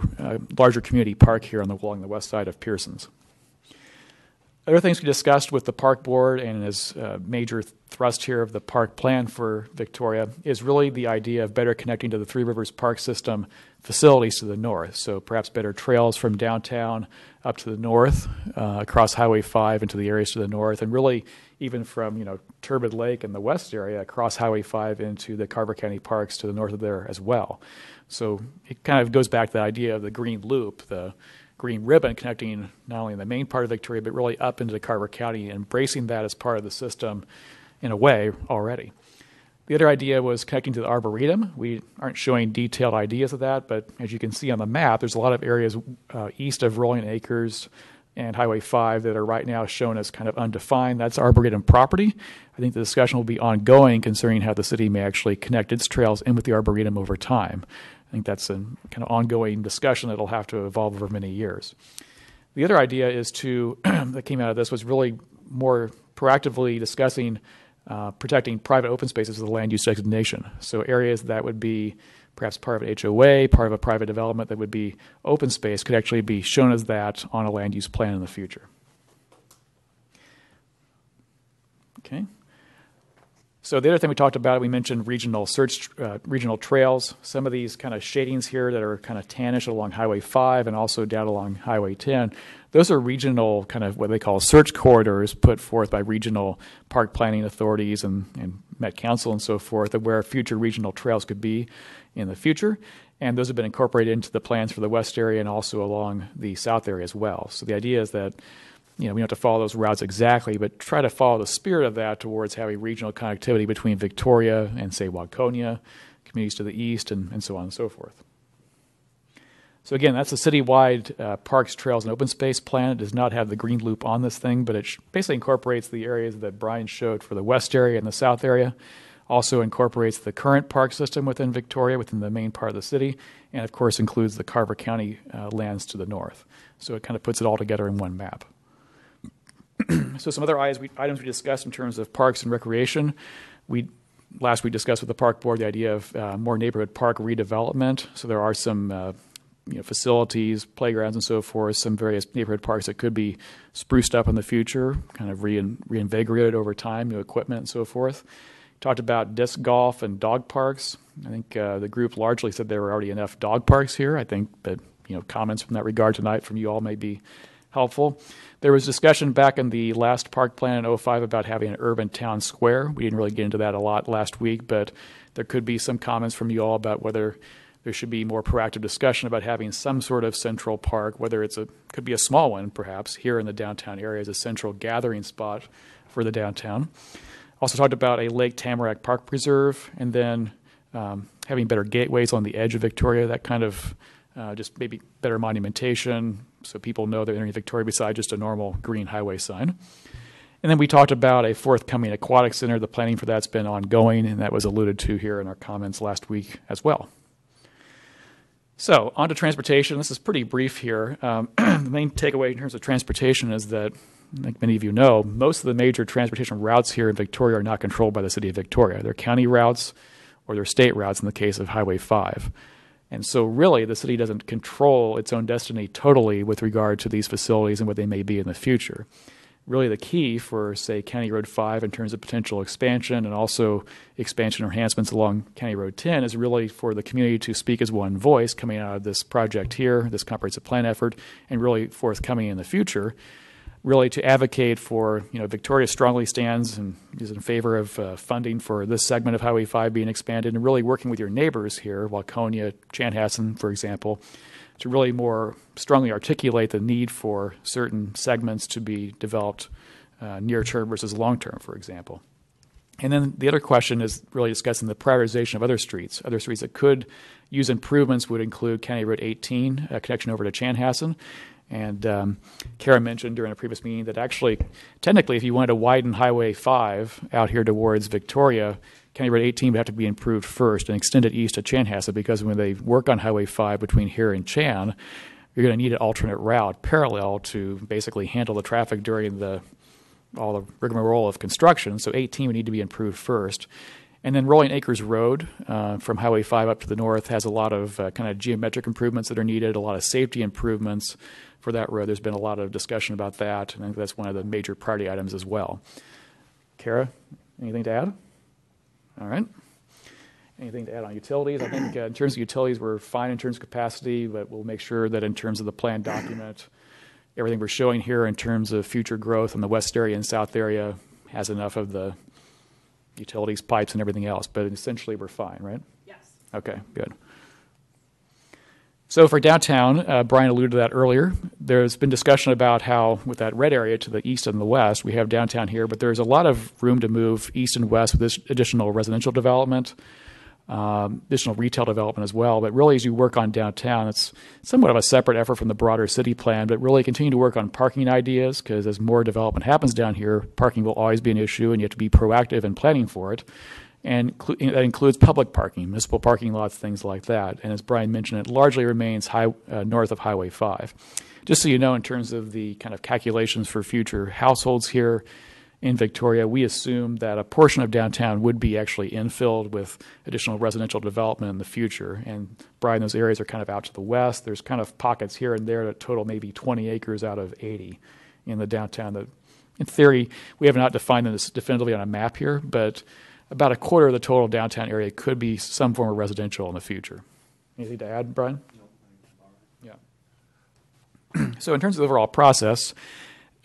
larger community park here along the west side of Pearson's. Other things we discussed with the park board and as a major thrust here of the park plan for Victoria is really the idea of better connecting to the Three Rivers Park System facilities to the north. So perhaps better trails from downtown up to the north, across Highway 5 into the areas to the north, and really even from Turbid Lake in the west area across Highway 5 into the Carver County parks to the north of there as well. So it kind of goes back to the idea of the green loop, the green ribbon connecting not only the main part of Victoria, but really up into Carver County, and embracing that as part of the system in a way already. The other idea was connecting to the Arboretum. We aren't showing detailed ideas of that, but as you can see on the map, there's a lot of areas east of Rolling Acres and Highway 5 that are right now shown as kind of undefined. That's Arboretum property. I think the discussion will be ongoing concerning how the city may actually connect its trails in with the Arboretum over time. I think that's a kind of ongoing discussion that will have to evolve over many years. The other idea is that came out of this was really more proactively discussing protecting private open spaces as a land use designation. So areas that would be perhaps part of an HOA, part of a private development that would be open space could actually be shown as that on a land use plan in the future. Okay. So the other thing we talked about, we mentioned regional trails. Some of these kind of shadings here that are kind of tannish along Highway 5 and also down along Highway 10, those are regional kind of what they call search corridors put forth by regional park planning authorities and Met Council and so forth of where future regional trails could be in the future. And those have been incorporated into the plans for the west area and also along the south area as well. So the idea is that we don't have to follow those routes exactly, but try to follow the spirit of that towards having regional connectivity between Victoria and, say, Waconia, communities to the east, and so on and so forth. So again, that's a citywide parks, trails, and open space plan. It does not have the green loop on this thing, but it basically incorporates the areas that Brian showed for the west area and the south area. Also incorporates the current park system within Victoria, within the main part of the city, and of course includes the Carver County lands to the north. So it kind of puts it all together in one map. So some other items we discussed in terms of parks and recreation. Last week discussed with the park board the idea of more neighborhood park redevelopment. So there are some facilities, playgrounds, and so forth, some various neighborhood parks that could be spruced up in the future, kind of reinvigorated over time, new equipment and so forth. Talked about disc golf and dog parks. I think the group largely said there were already enough dog parks here. I think that comments from that regard tonight from you all may be helpful. There was discussion back in the last park plan in 05 about having an urban town square. We didn't really get into that a lot last week, but there could be some comments from you all about whether there should be more proactive discussion about having some sort of central park, whether could be a small one perhaps here in the downtown area as a central gathering spot for the downtown. Also talked about a Lake Tamarack Park Preserve, and then having better gateways on the edge of Victoria, that kind of just maybe better monumentation so people know they're entering Victoria beside just a normal green highway sign. And then we talked about a forthcoming aquatic center. The planning for that's been ongoing, and that was alluded to here in our comments last week as well. So on to transportation. This is pretty brief here. The main takeaway in terms of transportation is that, like many of you know, most of the major transportation routes here in Victoria are not controlled by the City of Victoria. They're county routes or they're state routes in the case of Highway 5. And so really the city doesn't control its own destiny totally with regard to these facilities and what they may be in the future. Really the key for, say, County Road 5 in terms of potential expansion and also expansion enhancements along County Road 10 is really for the community to speak as one voice coming out of this project here, this comprehensive plan effort, and really forthcoming in the future, really to advocate for, Victoria strongly stands and is in favor of funding for this segment of Highway 5 being expanded, and really working with your neighbors here, Waconia, Chanhassen, for example, to really more strongly articulate the need for certain segments to be developed near term versus long term, for example. And then the other question is really discussing the prioritization of other streets. Other streets that could use improvements would include County Road 18, a connection over to Chanhassen. And Kara mentioned during a previous meeting that actually, technically, if you wanted to widen Highway 5 out here towards Victoria, County Road 18 would have to be improved first and extend it east to Chanhassen, because when they work on Highway 5 between here and Chan, you're going to need an alternate route parallel to basically handle the traffic during all the rigmarole of construction. So 18 would need to be improved first. And then Rolling Acres Road from Highway 5 up to the north has a lot of kind of geometric improvements that are needed, a lot of safety improvements for that road. There's been a lot of discussion about that, and I think that's one of the major priority items as well. Kara, anything to add? All right. Anything to add on utilities? I think in terms of utilities, we're fine in terms of capacity, but we'll make sure that in terms of the plan document, everything we're showing here in terms of future growth in the west area and south area has enough of the utilities, pipes, and everything else. But essentially, we're fine, right? Yes. Okay, good. So for downtown, Brian alluded to that earlier. There's been discussion about how with that red area to the east and the west, we have downtown here, but there's a lot of room to move east and west with this additional residential development, additional retail development as well. But really, as you work on downtown, it's somewhat of a separate effort from the broader city plan, but really continue to work on parking ideas, because as more development happens down here, parking will always be an issue, and you have to be proactive in planning for it. And that includes public parking, municipal parking lots, things like that. And as Brian mentioned, it largely remains north of Highway 5. Just so you know, in terms of the kind of calculations for future households here in Victoria, we assume that a portion of downtown would be actually infilled with additional residential development in the future. And Brian, those areas are kind of out to the west. There's kind of pockets here and there that total maybe 20 acres out of 80 in the downtown that, in theory, we have not defined them definitively on a map here, but about a quarter of the total downtown area could be some form of residential in the future. Anything to add, Brian? No. Yeah. So in terms of the overall process,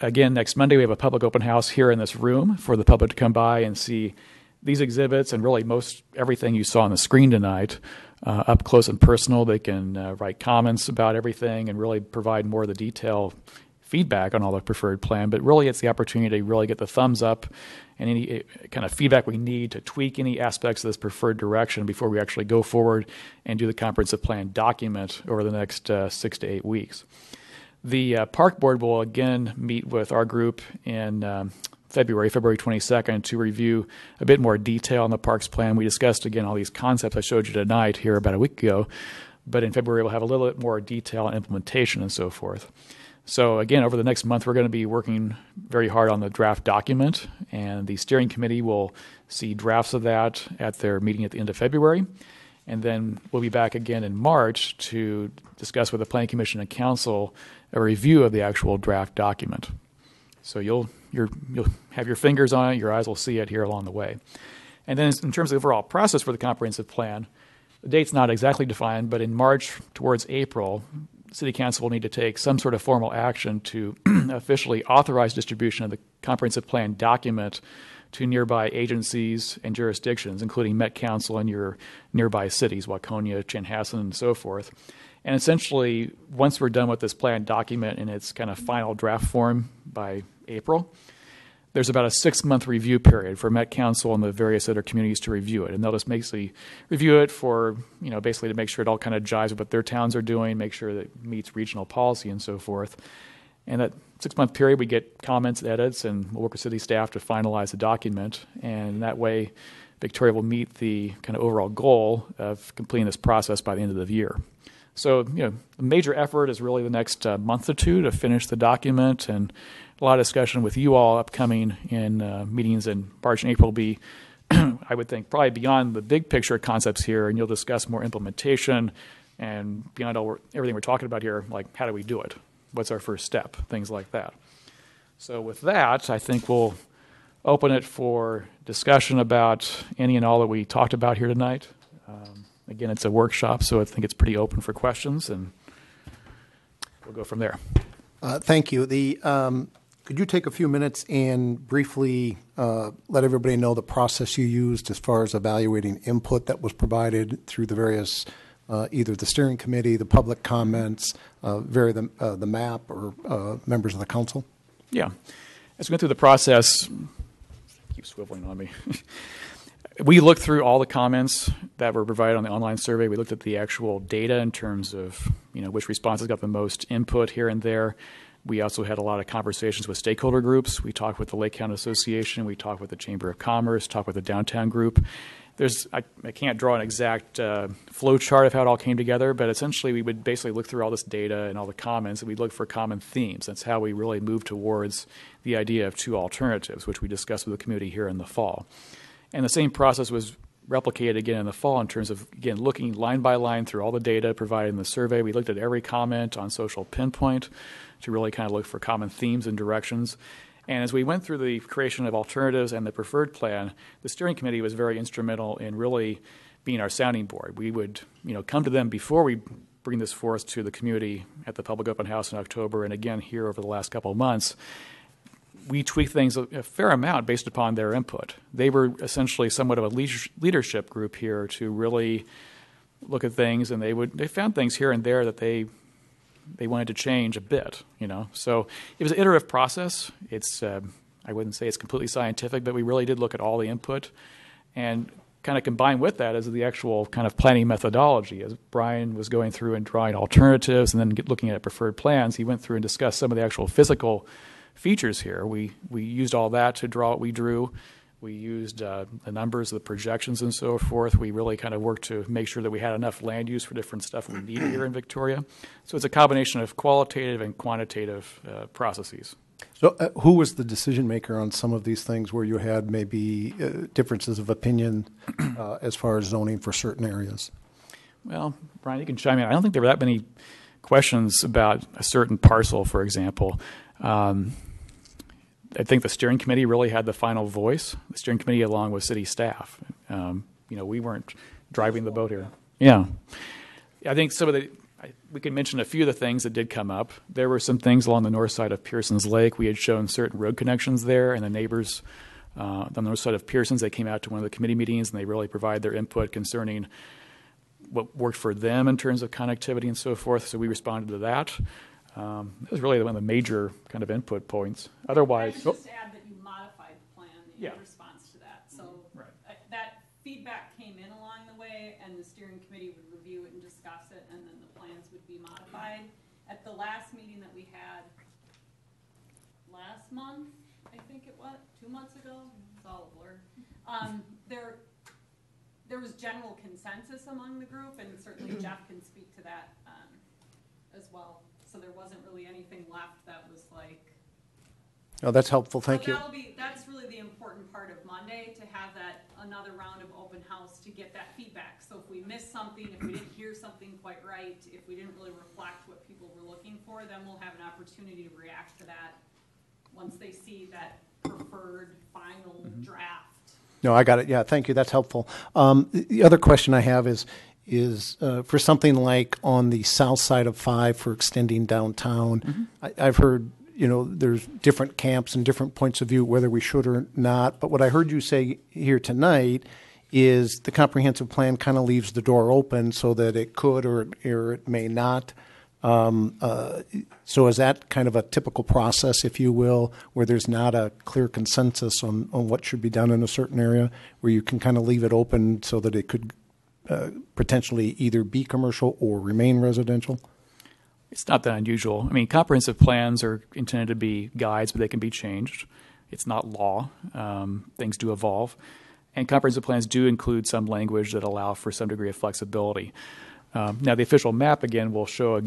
again, next Monday we have a public open house here in this room for the public to come by and see these exhibits and really most everything you saw on the screen tonight up close and personal. They can write comments about everything and really provide more of the detailed feedback on all the preferred plan, but really it's the opportunity to really get the thumbs up and any kind of feedback we need to tweak any aspects of this preferred direction before we actually go forward and do the comprehensive plan document over the next 6 to 8 weeks. The Park Board will again meet with our group in February 22nd, to review a bit more detail on the Parks Plan. We discussed again all these concepts I showed you tonight here about a week ago, but in February we'll have a little bit more detail on implementation and so forth. So again, over the next month, we're going to be working very hard on the draft document, and the steering committee will see drafts of that at their meeting at the end of February. And then we'll be back again in March to discuss with the Planning Commission and Council a review of the actual draft document. So you'll have your fingers on it, your eyes will see it here along the way. And then in terms of the overall process for the comprehensive plan, the date's not exactly defined, but in March towards April, City Council will need to take some sort of formal action to officially authorize distribution of the comprehensive plan document to nearby agencies and jurisdictions, including Met Council and your nearby cities, Waconia, Chanhassen, and so forth. And essentially, once we're done with this plan document in its kind of final draft form by April, there's about a 6-month review period for Met Council and the various other communities to review it. And they'll just basically review it for, basically to make sure it all kind of jives with what their towns are doing, make sure that it meets regional policy and so forth. And that 6-month period, we get comments, edits, and we'll work with city staff to finalize the document. And that way, Victoria will meet the kind of overall goal of completing this process by the end of the year. So, the major effort is really the next month or two to finish the document, and a lot of discussion with you all upcoming in meetings in March and April will be, I would think, probably beyond the big picture concepts here, and you'll discuss more implementation and beyond everything we're talking about here, like how do we do it? What's our first step? Things like that. So with that, I think we'll open it for discussion about any and all that we talked about here tonight. Again, it's a workshop, so I think it's pretty open for questions, and we'll go from there. Thank you. Could you take a few minutes and briefly let everybody know the process you used as far as evaluating input that was provided through the various, either the steering committee, the public comments, the map, or members of the council? Yeah. As we went through the process, keep swiveling on me. We looked through all the comments that were provided on the online survey. We looked at the actual data in terms of which responses got the most input here and there. We also had a lot of conversations with stakeholder groups. We talked with the Lake County Association. We talked with the Chamber of Commerce, talked with the downtown group. I can't draw an exact flow chart of how it all came together, but essentially we would basically look through all this data and all the comments, and we'd look for common themes. That's how we really moved towards the idea of 2 alternatives, which we discussed with the community here in the fall. And the same process was replicated again in the fall in terms of, again, looking line by line through all the data provided in the survey. We looked at every comment on Social Pinpoint to really kind of look for common themes and directions. And as we went through the creation of alternatives and the preferred plan, the steering committee was very instrumental in really being our sounding board. We would, come to them before we bring this forth to the community at the public open house in October, and again here over the last couple of months. We tweaked things a fair amount based upon their input. They were essentially somewhat of a leadership group here to really look at things, and they found things here and there that they wanted to change a bit, So it was an iterative process. It's I wouldn't say it's completely scientific, but we really did look at all the input, and kind of combined with that is the actual kind of planning methodology. As Brian was going through and drawing alternatives and then looking at preferred plans, he went through and discussed some of the actual physical features here. We used all that to draw what we drew. We used the numbers, the projections, and so forth. We really kind of worked to make sure that we had enough land use for different stuff we needed here in Victoria. So it's a combination of qualitative and quantitative processes. So who was the decision maker on some of these things where you had maybe differences of opinion as far as zoning for certain areas? Well, Brian, you can chime in. I don't think there were that many questions about a certain parcel, for example. I think the steering committee really had the final voice. The steering committee, along with city staff. We weren't driving the boat here. Yeah, I think we can mention a few of the things that did come up. There were some things along the north side of Pearson's Lake. We had shown certain road connections there, and the neighbors on the north side of Pearson's, they came out to one of the committee meetings, and they really provided their input concerning what worked for them in terms of connectivity and so forth. So we responded to that. That was really one of the major kind of input points. Otherwise, I should just add that you modified the plan in response to that. So that feedback came in along the way, and the steering committee would review it and discuss it, and then the plans would be modified. At the last meeting that we had last month, I think it was 2 months ago. It's all a blur. There was general consensus among the group, and certainly Jeff can speak to that as well. So there wasn't really anything left that was like. Oh, that's helpful. Thank you. That's really the important part of Monday, to have that another round of open house to get that feedback. So if we missed something, if we didn't hear something quite right, if we didn't really reflect what people were looking for, then we'll have an opportunity to react to that once they see that preferred final draft. No, I got it. Yeah, thank you. That's helpful. The other question I have is for something like on the south side of 5 for extending downtown. I've heard, there's different camps and different points of view whether we should or not. But what I heard you say here tonight is the comprehensive plan kind of leaves the door open so that it could or it may not. So is that kind of a typical process, if you will, where there's not a clear consensus on what should be done in a certain area, where you can kind of leave it open so that it could potentially either be commercial or remain residential? It's not that unusual. I mean, comprehensive plans are intended to be guides, but they can be changed. It's not law. Things do evolve. And comprehensive plans do include some language that allow for some degree of flexibility. Now, the official map, again, will show,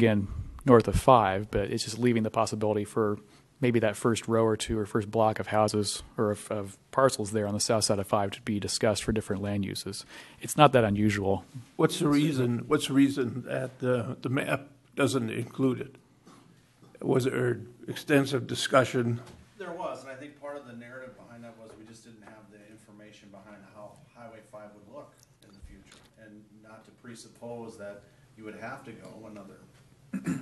north of 5, but it's just leaving the possibility for maybe that first row or two or first block of houses or of parcels there on the south side of 5 to be discussed for different land uses. It's not that unusual. What's the reason that the map doesn't include it? Was there extensive discussion? There was, and I think part of the narrative behind that was we just didn't have the information behind how Highway 5 would look in the future, and not to presuppose that you would have to go another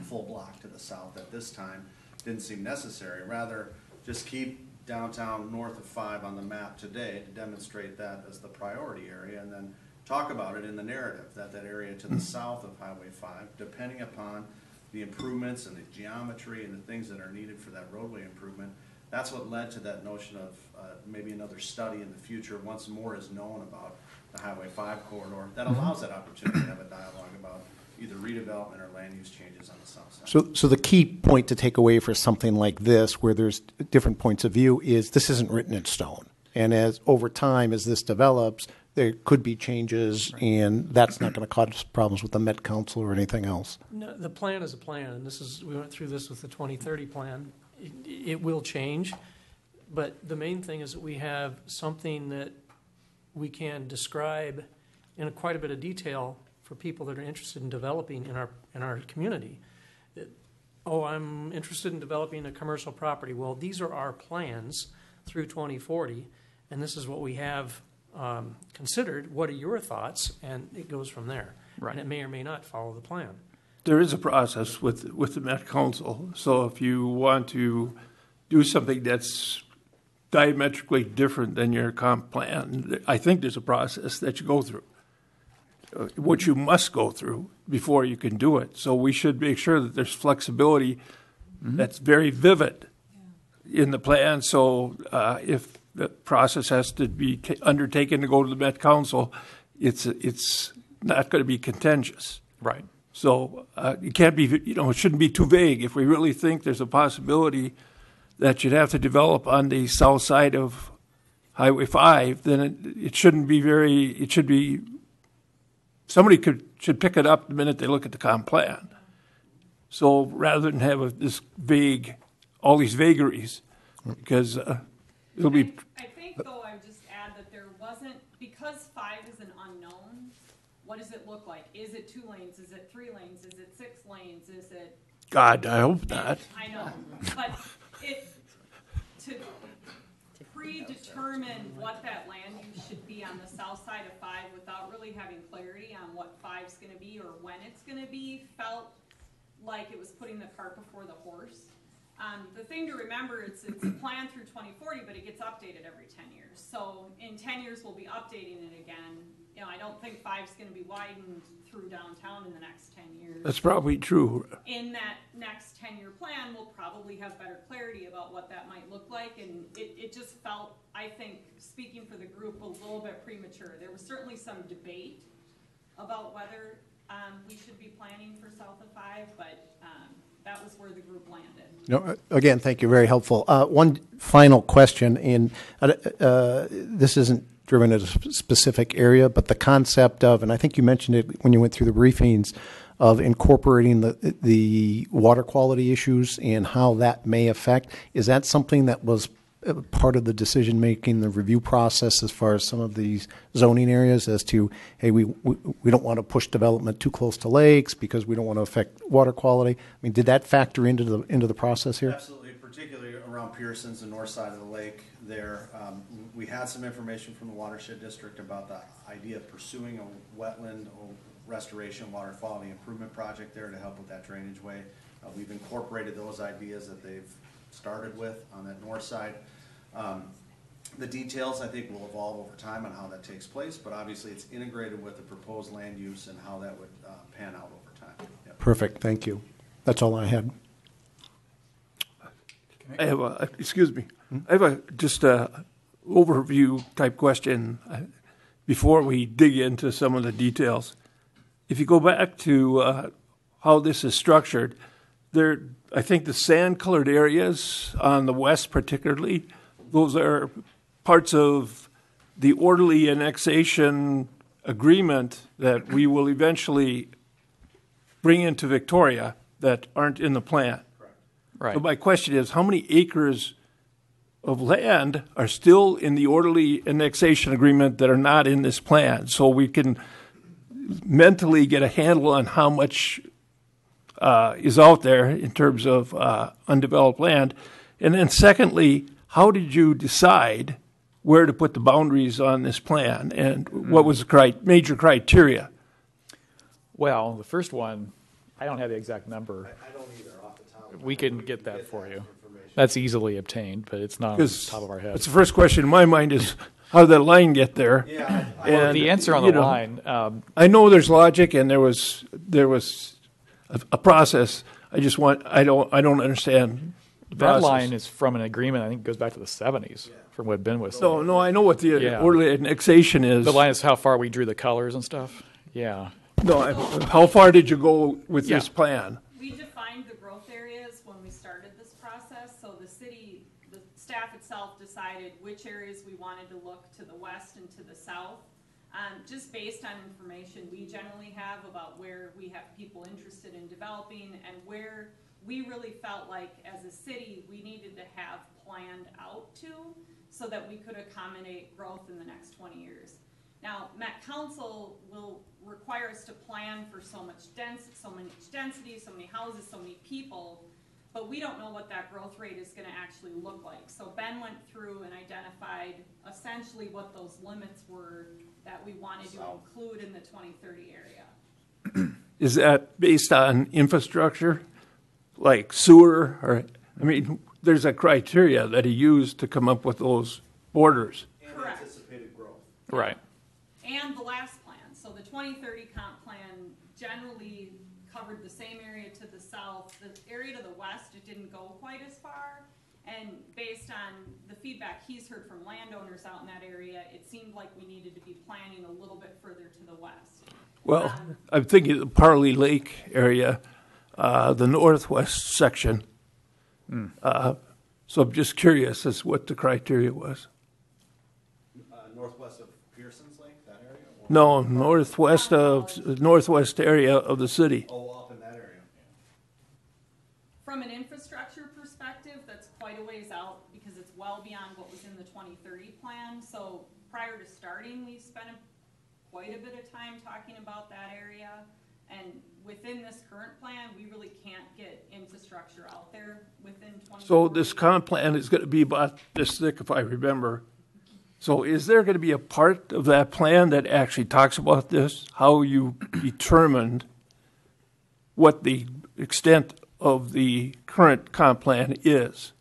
full block to the south at this time didn't seem necessary. Rather, just keep downtown north of 5 on the map today to demonstrate that as the priority area, and then talk about it in the narrative, that area to the south of Highway 5, depending upon the improvements and the geometry and the things that are needed for that roadway improvement. That's what led to that notion of maybe another study in the future once more is known about the Highway 5 corridor that allows that opportunity to have a dialogue about either redevelopment or land use changes on the south side. So the key point to take away for something like this, where there's different points of view, is this isn't written in stone. And as over time, as this develops, there could be changes, and that's not going to cause problems with the Met Council or anything else. No, the plan is a plan, and we went through this with the 2030 plan. It will change, but the main thing is that we have something that we can describe in quite a bit of detail for people that are interested in developing in our community. I'm interested in developing a commercial property. Well, these are our plans through 2040, and this is what we have considered. What are your thoughts? And it goes from there. Right. And it may or may not follow the plan. There is a process with the Met Council. So if you want to do something that's diametrically different than your comp plan, I think there's a process that you go through, which you must go through before you can do it. So we should make sure that there's flexibility that's very vivid in the plan. So if the process has to be undertaken to go to the Met Council, it's not going to be contentious. Right. So it can't be, it shouldn't be too vague. If we really think there's a possibility that you'd have to develop on the south side of Highway 5, then it shouldn't be it should be, somebody should pick it up the minute they look at the comp plan. So rather than have all these vagaries, because it'll be. I think, though, I would just add that there wasn't, because 5 is an unknown, what does it look like? Is it 2 lanes? Is it 3 lanes? Is it 6 lanes? Is it? God, I hope not. I know, but to predetermine what that land use should be on the south side of 5 without really having clarity on what 5's going to be or when it's going to be felt like it was putting the cart before the horse. The thing to remember, it's a plan through 2040, but it gets updated every 10 years. So in 10 years, we'll be updating it again. I don't think 5's going to be widened through downtown in the next 10 years. That's probably true. In that next 10-year plan, we'll probably have better clarity about what that might look like. And it just felt, I think, speaking for the group, a little bit premature. There was certainly some debate about whether we should be planning for south of 5, but that was where the group landed. Again, thank you. Very helpful. One final question, and this isn't driven at a specific area, but the concept of, and I think you mentioned it when you went through the briefings, of incorporating the water quality issues and how that may affect. Is that something that was part of the decision-making, the review process as far as some of these zoning areas as to, hey, we don't want to push development too close to lakes because we don't want to affect water quality? I mean, did that factor into the process here? Absolutely, particularly around Pearson's, the north side of the lake there. We had some information from the watershed district about the idea of pursuing a wetland restoration water quality improvement project there to help with that drainage way. We've incorporated those ideas that they've started with on that north side. The details, I think, will evolve over time on how that takes place, but obviously it's integrated with the proposed land use and how that would pan out over time. Yep. Perfect, thank you. That's all I had. I have a, excuse me, I have just a overview type question before we dig into some of the details. If you go back to how this is structured, I think the sand-colored areas on the west particularly, those are parts of the orderly annexation agreement that we will eventually bring into Victoria that aren't in the plan. Right. So my question is, how many acres of land are still in the orderly annexation agreement that are not in this plan? So we can mentally get a handle on how much is out there in terms of undeveloped land. And then secondly, how did you decide where to put the boundaries on this plan, and what was the major criteria? Well, the first one, I don't have the exact number. I don't either off the top. We can get that for you. That's easily obtained, but it's not on the top of our head. It's the first question in my mind is, how did that line get there? Yeah, And the answer on the line, I know there's logic and there was a process. I don't understand the that process. line is from an agreement, I think it goes back to the 70s, from what Ben was saying. No, I know what the Yeah. orderly annexation is. The line is how far we drew the colors and stuff. Yeah. No, how far did you go with Yeah. this plan? We defined the growth areas when we started this process, so the staff itself decided which areas we wanted to look to the west and to the south. Just based on information we generally have about where we have people interested in developing and where we really felt like as a city we needed to have planned out to so that we could accommodate growth in the next 20 years. Now, Met Council will require us to plan for so much density, so many houses, so many people, but we don't know what that growth rate is going to actually look like. So Ben went through and identified essentially what those limits were that we wanted to include in the 2030 area. Is that based on infrastructure, like sewer? Or I mean, there's a criteria that he used to come up with those borders. and Correct. anticipated growth. Right. And the last plan, so the 2030 comp plan generally covered the same area to the south. The area to the west, it didn't go quite as far. And based on the feedback he's heard from landowners out in that area, it seemed like we needed to be planning a little bit further to the west. Well, I'm thinking of the Parley Lake area, the northwest section. So I'm just curious as to what the criteria was. Northwest of Pearson's Lake, that area? Or No, northwest area of the city. up in that area. From an infrastructure perspective, that's quite a ways out because it's well beyond what was in the 2030 plan. So prior to starting, we spent quite a bit of time talking about that area. And within this current plan, we really can't get infrastructure out there within 20. So this comp plan is going to be about this thick, if I remember. So is there going to be a part of that plan that actually talks about this, how you determined what the extent of the current comp plan is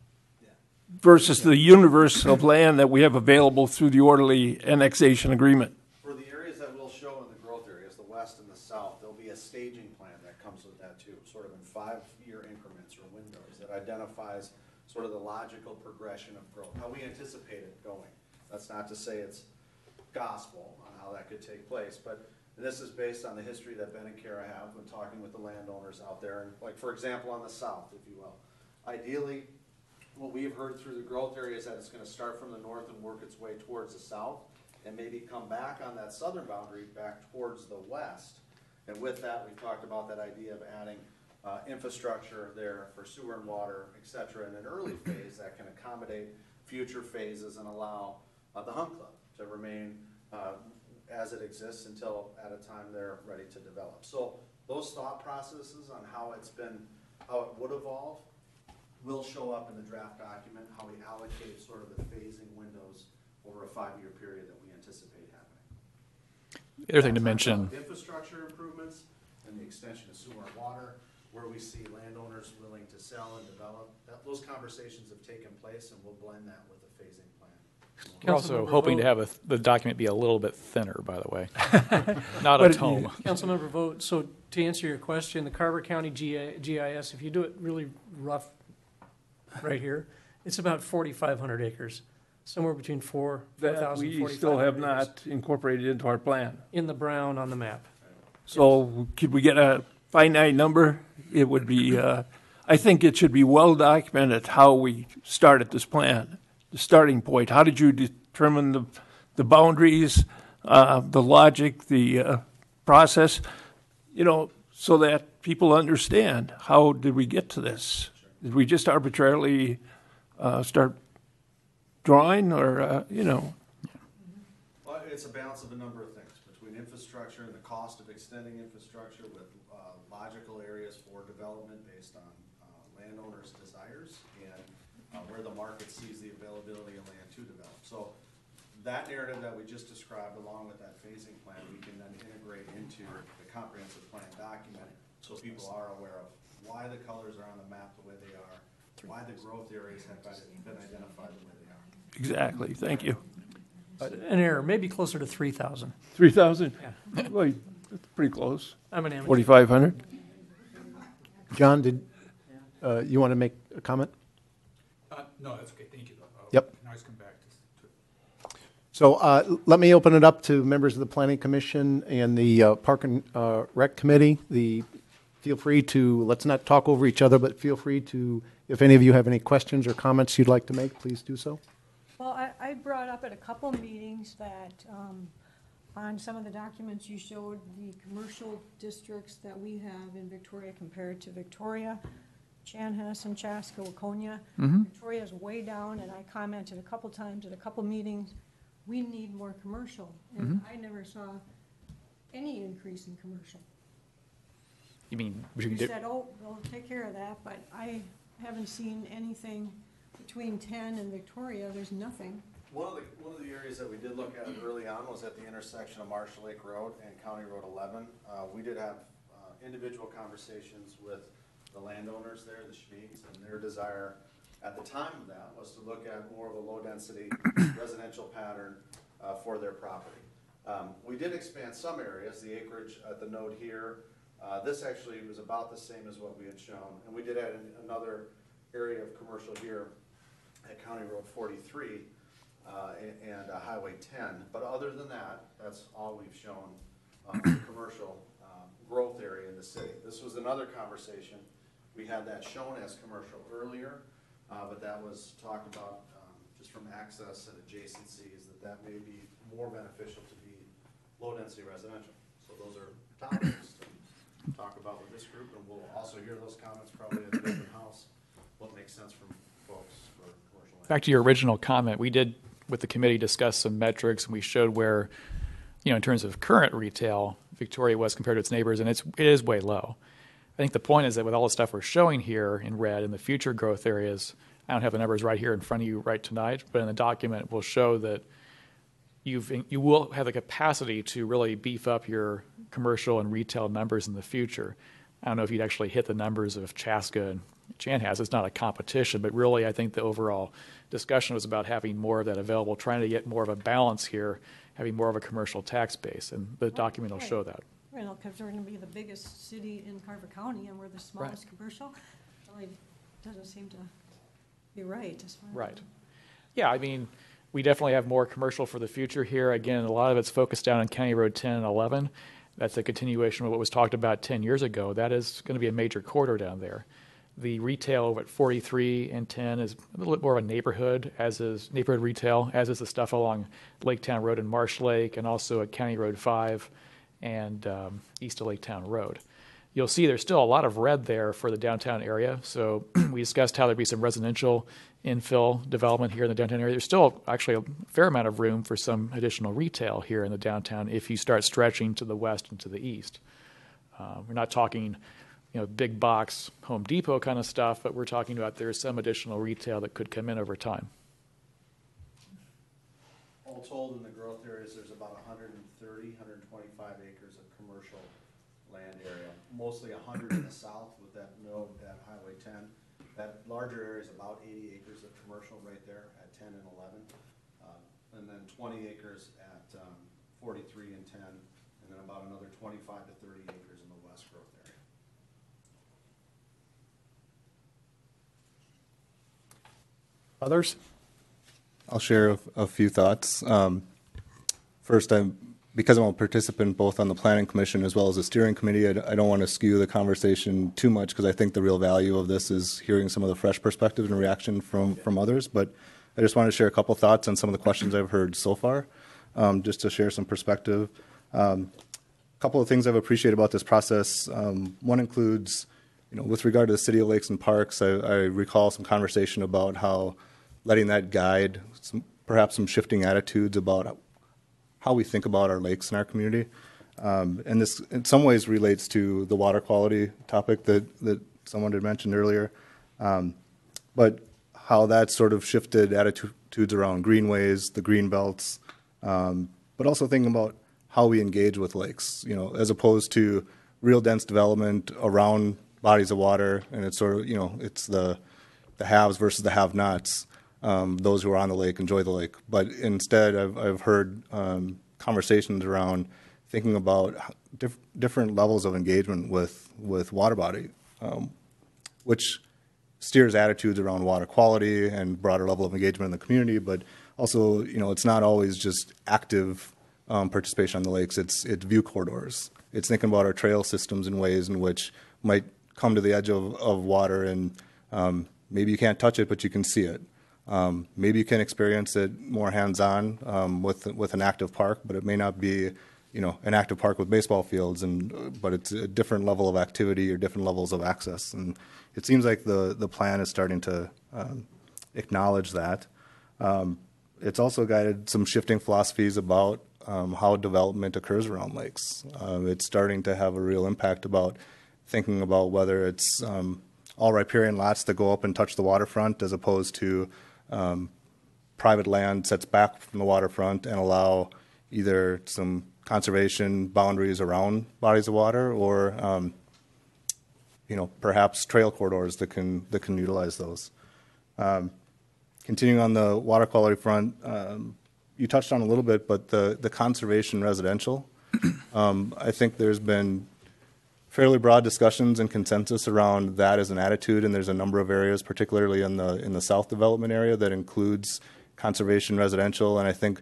versus the universe of land that we have available through the orderly annexation agreement? For the areas that we'll show in the growth areas, the west and the south, there'll be a staging plan that comes with that too, sort of in 5-year increments or windows that identifies sort of the logical progression of growth, how we anticipate it going. That's not to say it's gospel on how that could take place, but this is based on the history that Ben and Kara have when talking with the landowners out there. And like, for example, on the south, if you will. Ideally, what we've heard through the growth area is that it's going to start from the north and work its way towards the south and maybe come back on that southern boundary back towards the west. And with that, we've talked about that idea of adding infrastructure there for sewer and water, et cetera, in an early phase that can accommodate future phases and allow the Hunt Club to remain as it exists until at a time they're ready to develop. So those thought processes on how it would evolve will show up in the draft document, how we allocate sort of the phasing windows over a 5-year period that we anticipate happening. The other thing to mention, Infrastructure improvements and the extension of sewer and water, where we see landowners willing to sell and develop, those conversations have taken place, and we'll blend that with the phasing plan. we're also Councilmember hoping to Vogt. have the document be a little bit thinner, by the way. Not a tome. Councilmember Vogt, so to answer your question, the Carver County GIS, if you do it really rough right here, it's about 4,500 acres, somewhere between 4,000 That and we 4,500 still have acres. not incorporated into our plan. In the brown on the map. So could we get a finite number? It would be, I think it should be well documented how we started this plan, the starting point. How did you determine the boundaries, the logic, the process, so that people understand how did we get to this? Did we just arbitrarily start drawing or, Well, it's a balance of a number of things between infrastructure and the cost of extending infrastructure with logical areas for development based on landowners' desires and where the market sees the availability of land to develop. So that narrative that we just described, along with that phasing plan, we can then integrate into the comprehensive plan document so people are aware of why the colors are on the map the way they are, why the growth areas have been identified the way they are. exactly, thank you. An error, maybe closer to 3,000. 3,000? Well, that's pretty close. I'm an amateur. 4,500? John, did you want to make a comment? No, that's okay, thank you. Yep. Can always come back to it. So let me open it up to members of the Planning Commission and the Park and Rec Committee. Feel free to, let's not talk over each other, but feel free to, if any of you have any questions or comments you'd like to make, please do so. Well, I brought up at a couple meetings that on some of the documents you showed the commercial districts that we have in Victoria compared to Victoria, Chanhassen, Chaska, Waconia. Victoria's way down, and I commented a couple times at a couple meetings, we need more commercial. And I never saw any increase in commercial. You mean we You should do? said, oh, we'll take care of that, but I haven't seen anything between 10 and Victoria. There's nothing. One of the areas that we did look at early on was at the intersection of Marsh Lake Road and County Road 11. We did have individual conversations with the landowners there, the Schneeks, and their desire at the time of that was to look at more of a low-density residential pattern for their property. We did expand some areas, the acreage at the node here. This actually was about the same as what we had shown, and we did add another area of commercial here at County Road 43 and Highway 10. But other than that, that's all we've shown commercial growth area in the city. This was another conversation. We had that shown as commercial earlier, but that was talked about just from access and adjacencies that may be more beneficial to be low-density residential. So those are topics to talk about with this group, and we'll also hear those comments probably at the open house, what makes sense from folks for commercial land. Back to your original comment, we did, with the committee, discuss some metrics, and we showed where, in terms of current retail, Victoria was compared to its neighbors, and it is way low. I think the point is that with all the stuff we're showing here in red in the future growth areas, I don't have the numbers right here in front of you right tonight, but in the document we'll show that you will have the capacity to really beef up your commercial and retail numbers in the future. I don't know if you'd actually hit the numbers of Chaska and Chanhassen. It's not a competition, but really I think the overall discussion was about having more of that available, trying to get more of a balance here, having more of a commercial tax base, and the document will show that. Because we're going to be the biggest city in Carver County, and we're the smallest commercial. Really doesn't seem to be right as far as Right. Yeah, I mean, we definitely have more commercial for the future here. Again, a lot of it's focused down on County Road 10 and 11. That's a continuation of what was talked about 10 years ago. That is going to be a major corridor down there. The retail at 43 and 10 is a little bit more of a neighborhood, as is neighborhood retail, as is the stuff along Laketown Road and Marsh Lake, and also at County Road 5 and east of Laketown Road. you'll see there's still a lot of red there for the downtown area. So we discussed how there'd be some residential infill development here in the downtown area. There's still actually a fair amount of room for some additional retail here in the downtown if you start stretching to the west and to the east. We're not talking, big box Home Depot kind of stuff, but we're talking about there's some additional retail that could come in over time. All told, in the growth areas, there's about 130, 125 acres of commercial land area, mostly 100 in the south with that node at Highway 10. That larger area is about 80 acres of commercial right there at 10 and 11, and then 20 acres at 43 and 10, and then about another 25 to 30 acres in the west growth area. Others? I'll share a few thoughts. First, because I'm a participant both on the Planning Commission as well as the Steering Committee, I don't want to skew the conversation too much because I think the real value of this is hearing some of the fresh perspectives and reaction from others. But I just want to share a couple thoughts on some of the questions I've heard so far, just to share some perspective. A couple of things I've appreciated about this process. One includes, with regard to the City of Lakes and Parks, I recall some conversation about how letting that guide perhaps some shifting attitudes about how we think about our lakes in our community. And this in some ways relates to the water quality topic that someone had mentioned earlier. But how that sort of shifted attitudes around greenways, the green belts, but also thinking about how we engage with lakes, as opposed to real dense development around bodies of water. And it's sort of, it's the haves versus the have-nots. Those who are on the lake enjoy the lake. But instead, I've heard conversations around thinking about different levels of engagement with water body, which steers attitudes around water quality and broader level of engagement in the community. But also, it's not always just active participation on the lakes. It's view corridors. It's thinking about our trail systems in ways in which might come to the edge of water and maybe you can't touch it, but you can see it. Maybe you can experience it more hands-on with an active park, but it may not be, an active park with baseball fields, but it's a different level of activity or different levels of access. And it seems like the plan is starting to acknowledge that. It's also guided some shifting philosophies about how development occurs around lakes. It's starting to have a real impact about thinking about whether it's all riparian lots that go up and touch the waterfront as opposed to private land sets back from the waterfront and allow either some conservation boundaries around bodies of water or perhaps trail corridors that can utilize those. Continuing on the water quality front, you touched on a little bit, but the conservation residential, I think there's been fairly broad discussions and consensus around that as an attitude, and there's a number of areas, particularly in the South Development area, that includes conservation residential. And I think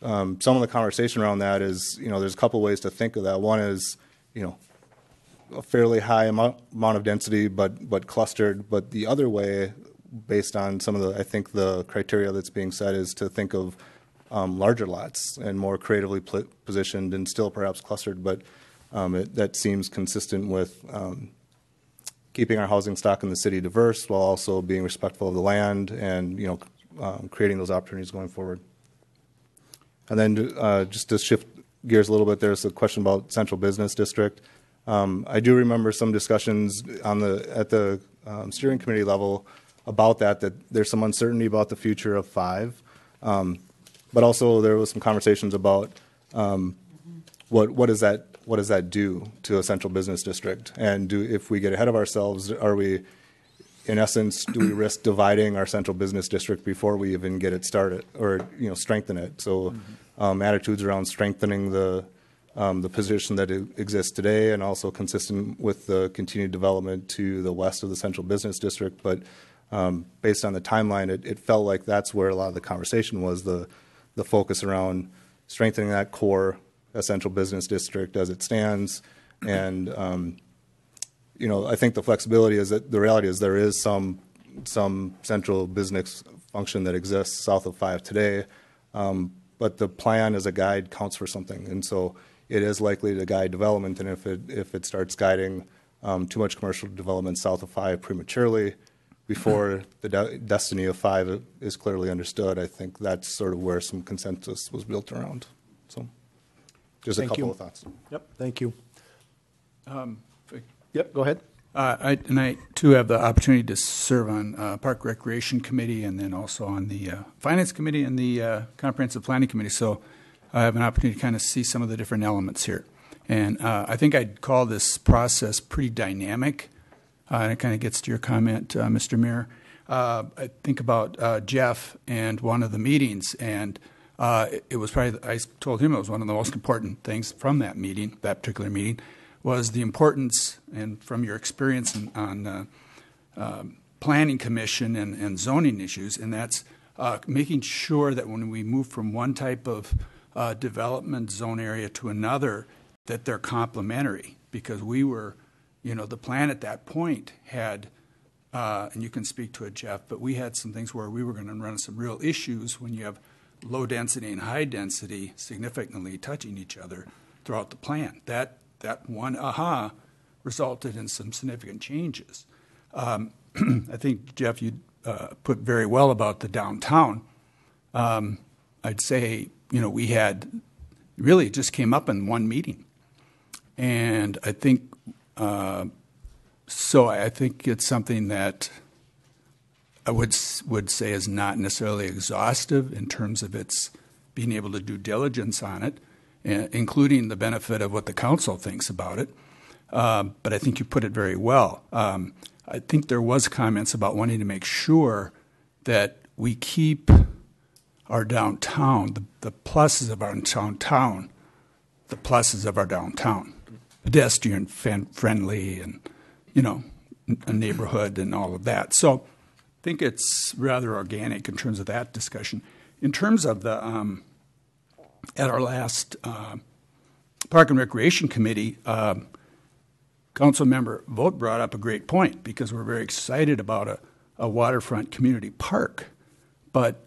some of the conversation around that is, there's a couple ways to think of that. One is, a fairly high amount of density, but clustered. But the other way, based on some of the criteria that's being set, is to think of larger lots and more creatively positioned and still perhaps clustered, but that seems consistent with keeping our housing stock in the city diverse while also being respectful of the land and creating those opportunities going forward. And then just to shift gears a little bit, there's a question about central business district. I do remember some discussions at the steering committee level about that there's some uncertainty about the future of 5, but also there was some conversations about what does that do to a central business district? And if we get ahead of ourselves, are we, in essence, do we risk dividing our central business district before we even get it started or strengthen it? So attitudes around strengthening the position that exists today and also consistent with the continued development to the west of the central business district. But based on the timeline, it felt like that's where a lot of the conversation was, the focus around strengthening that core central business district as it stands. And, I think the flexibility is that the reality is there is some central business function that exists south of 5 today, but the plan as a guide counts for something. And so it is likely to guide development, and if it starts guiding too much commercial development south of 5 prematurely before the destiny of 5 is clearly understood. I think that's sort of where some consensus was built around. So just a couple of thoughts. Yep, thank you. Yep, go ahead. I too have the opportunity to serve on Park Recreation Committee and then also on the Finance Committee and the Comprehensive Planning Committee. So I have an opportunity to kind of see some of the different elements here. And I think I'd call this process pretty dynamic. And it kind of gets to your comment, Mr. Mayor. I think about Jeff and one of the meetings, and it was probably, I told him it was one of the most important things from that meeting, that particular meeting, was the importance, and from your experience on planning commission and zoning issues, and that's making sure that when we move from one type of development zone area to another, that they're complementary, because we were, the plan at that point had, and you can speak to it, Jeff, but we had some things where we were going to run some real issues when you have low density and high density significantly touching each other throughout the plan. That one resulted in some significant changes. I think, Jeff, you put very well about the downtown. I'd say, we had, really it just came up in one meeting. And I think, I think it's something that I would say is not necessarily exhaustive in terms of its being able to do diligence on it, including the benefit of what the council thinks about it. But I think you put it very well. I think there was comments about wanting to make sure that we keep our downtown, the pluses of our downtown, the pluses of our downtown, pedestrian friendly and, a neighborhood and all of that. So I think it's rather organic in terms of that discussion. In terms of the, at our last Park and Recreation Committee, Council Member Vogt brought up a great point, because we're very excited about a waterfront community park. But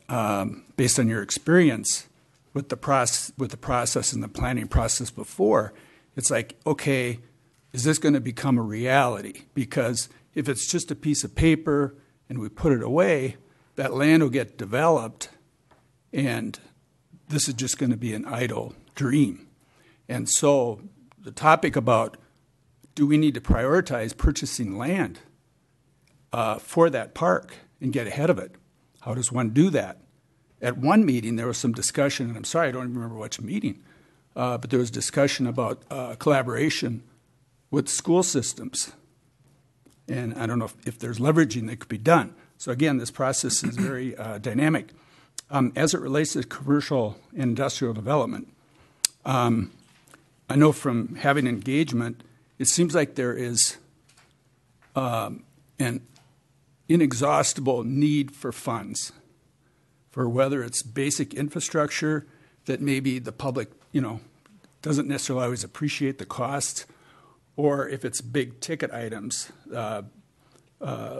based on your experience with the process and the planning process before, it's like, okay, is this going to become a reality? Because if it's just a piece of paper and we put it away, that land will get developed, and this is just going to be an idle dream. And so the topic about, do we need to prioritize purchasing land for that park and get ahead of it? How does one do that? At one meeting, there was some discussion, and I'm sorry, I don't even remember which meeting, but there was discussion about collaboration with school systems. And I don't know if there's leveraging that could be done. So again, this process is very dynamic. As it relates to commercial and industrial development, I know from having engagement, it seems like there is an inexhaustible need for funds, for whether it's basic infrastructure that maybe the public, doesn't necessarily always appreciate the cost, or if it's big ticket items,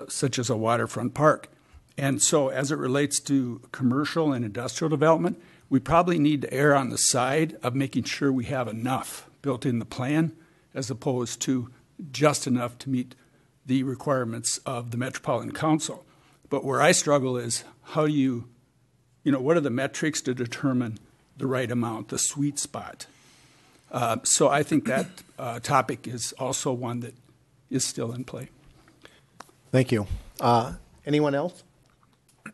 such as a waterfront park. And so as it relates to commercial and industrial development, we probably need to err on the side of making sure we have enough built in the plan, as opposed to just enough to meet the requirements of the Metropolitan Council. But where I struggle is, how do you, what are the metrics to determine the right amount, the sweet spot? So I think that topic is also one that is still in play. Thank you. Anyone else?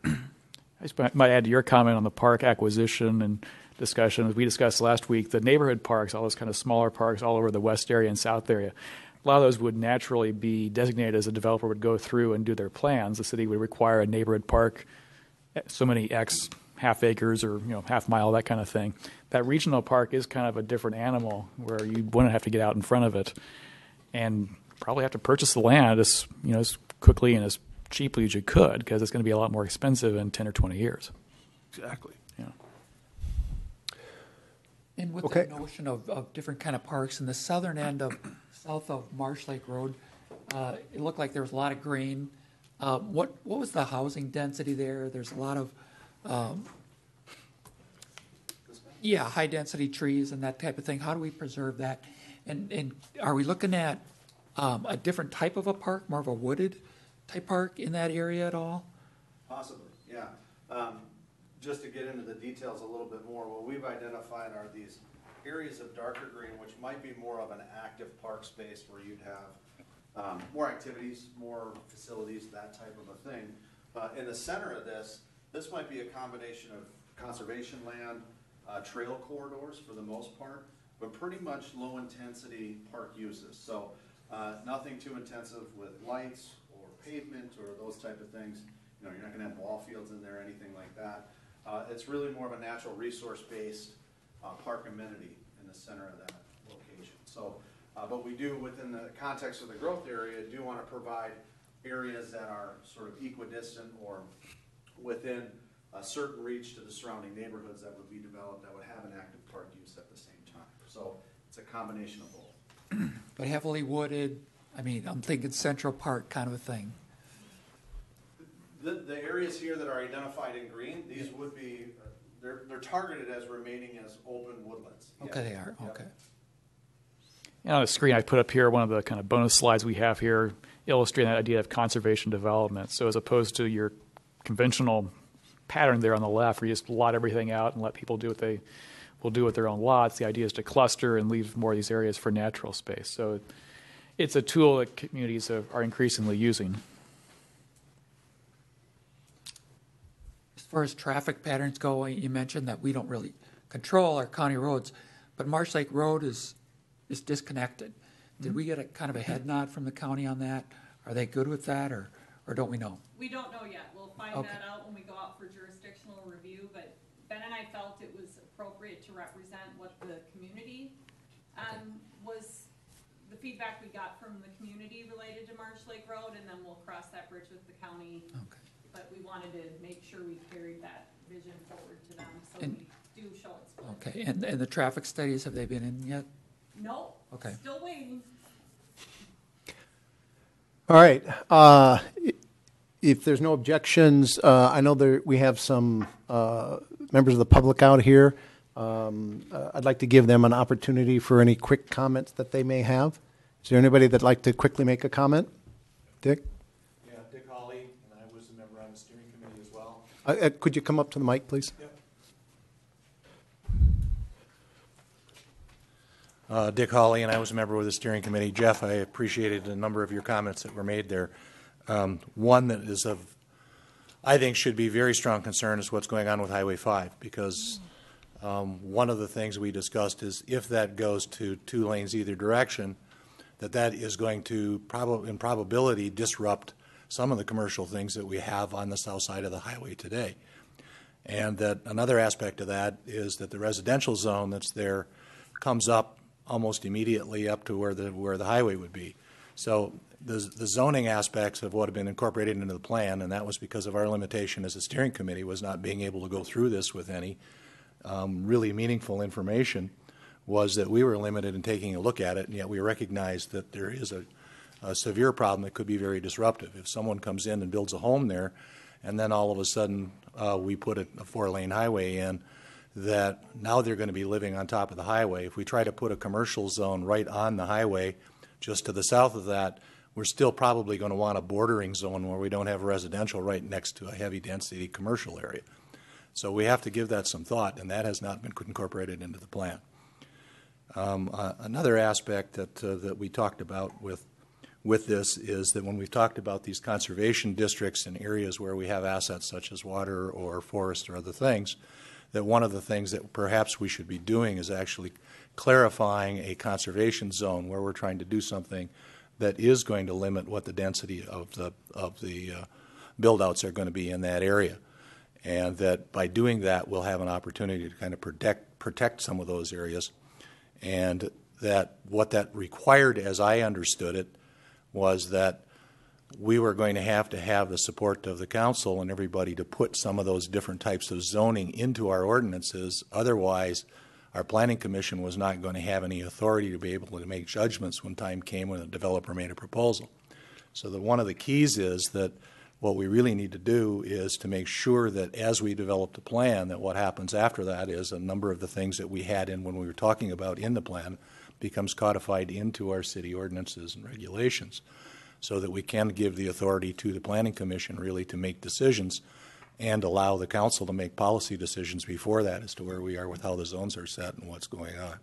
I just might add to your comment on the park acquisition and discussion. As we discussed last week, the neighborhood parks, all those kind of smaller parks all over the west area and south area, a lot of those would naturally be designated as a developer would go through and do their plans. The city would require a neighborhood park, so many X half acres or half mile, that kind of thing. That regional park is kind of a different animal, where you wouldn't have to get out in front of it and probably have to purchase the land as as quickly and as cheaply as you could, because it's going to be a lot more expensive in 10 or 20 years. Exactly. Yeah. And with the notion of different kind of parks in the southern end of south of Marsh Lake Road, it looked like there was a lot of green. What was the housing density there? There's a lot of high density trees and that type of thing. How do we preserve that? And are we looking at a different type of a park, more of a wooded type park in that area at all? Possibly, yeah. Just to get into the details a little bit more, what we've identified are these areas of darker green, which might be more of an active park space where you'd have more activities, more facilities, that type of a thing. In the center of this might be a combination of conservation land, trail corridors for the most part, but pretty much low intensity park uses. So nothing too intensive with lights or pavement or those type of things. You know, you're not going to have ball fields in there, anything like that. It's really more of a natural resource-based park amenity in the center of that location. So, but we do, within the context of the growth area, do want to provide areas that are sort of equidistant or within a certain reach to the surrounding neighborhoods that would be developed that would have an active park use at the same time. So it's a combination of both. But heavily wooded, I mean, I'm thinking Central Park kind of a thing. The areas here that are identified in green, these would be, they're targeted as remaining as open woodlands. Okay, Yeah. they are, Yep. okay. And on the screen, I put up here one of the kind of bonus slides we have here illustrating that idea of conservation development. So as opposed to your conventional pattern there on the left where you just lot everything out and let people do what they will do with their own lots, the idea is to cluster and leave more of these areas for natural space. So it's a tool that communities are increasingly using. As far as traffic patterns go, you mentioned that we don't really control our county roads, but Marsh Lake Road is disconnected. Did we get a kind of a head nod from the county on that? Are they good with that, or don't we know? We don't know yet. We'll find Okay. that out when we go out for jurisdictional review, but Ben and I felt it was appropriate to represent what the community was, the feedback we got from the community related to Marsh Lake Road, and then we'll cross that bridge with the county. Okay. But we wanted to make sure we carried that vision forward to them, so And- we do show it's split. Okay, and the traffic studies, have they been in yet? No, Okay. still waiting. All right. If there's no objections, I know we have some members of the public out here. I'd like to give them an opportunity for any quick comments that they may have. Is there anybody that'd like to quickly make a comment? Dick? Yeah, Dick Hawley, and I was a member on the steering committee as well. Could you come up to the mic, please? Yep. Dick Hawley, and I was a member of the steering committee. Jeff, I appreciated a number of your comments that were made there. One that is of, I think, should be very strong concern is what's going on with Highway 5, because one of the things we discussed is if that goes to 2 lanes either direction, that is going to, in probability, disrupt some of the commercial things that we have on the south side of the highway today. And that another aspect of that is that the residential zone that's there comes up almost immediately up to where the highway would be. So the zoning aspects of what have been incorporated into the plan, and that was because of our limitation as a steering committee, was not being able to go through this with any really meaningful information, was that we were limited in taking a look at it, and yet we recognized that there is a severe problem that could be very disruptive. If someone comes in and builds a home there, and then all of a sudden we put a 4-lane highway in, that now they're going to be living on top of the highway. If we try to put a commercial zone right on the highway, just to the south of that, we're still probably going to want a bordering zone where we don't have residential right next to a heavy density commercial area. So we have to give that some thought, and that has not been incorporated into the plan. Another aspect that we talked about with this is that when we've talked about these conservation districts in areas where we have assets such as water or forest or other things, that one of the things that perhaps we should be doing is actually clarifying a conservation zone where we're trying to do something that is going to limit what the density of the build-outs are going to be in that area. And that by doing that, we'll have an opportunity to kind of protect some of those areas. And that what that required, as I understood it, was that we were going to have the support of the council and everybody to put some of those different types of zoning into our ordinances. Otherwise, our planning commission was not going to have any authority to be able to make judgments when time came when a developer made a proposal. So that one of the keys is that what we really need to do is to make sure that as we develop the plan, that what happens after that is a number of the things that we had in when we were talking about in the plan, becomes codified into our city ordinances and regulations, so that we can give the authority to the Planning Commission really to make decisions and allow the council to make policy decisions before that as to where we are with how the zones are set and what's going on.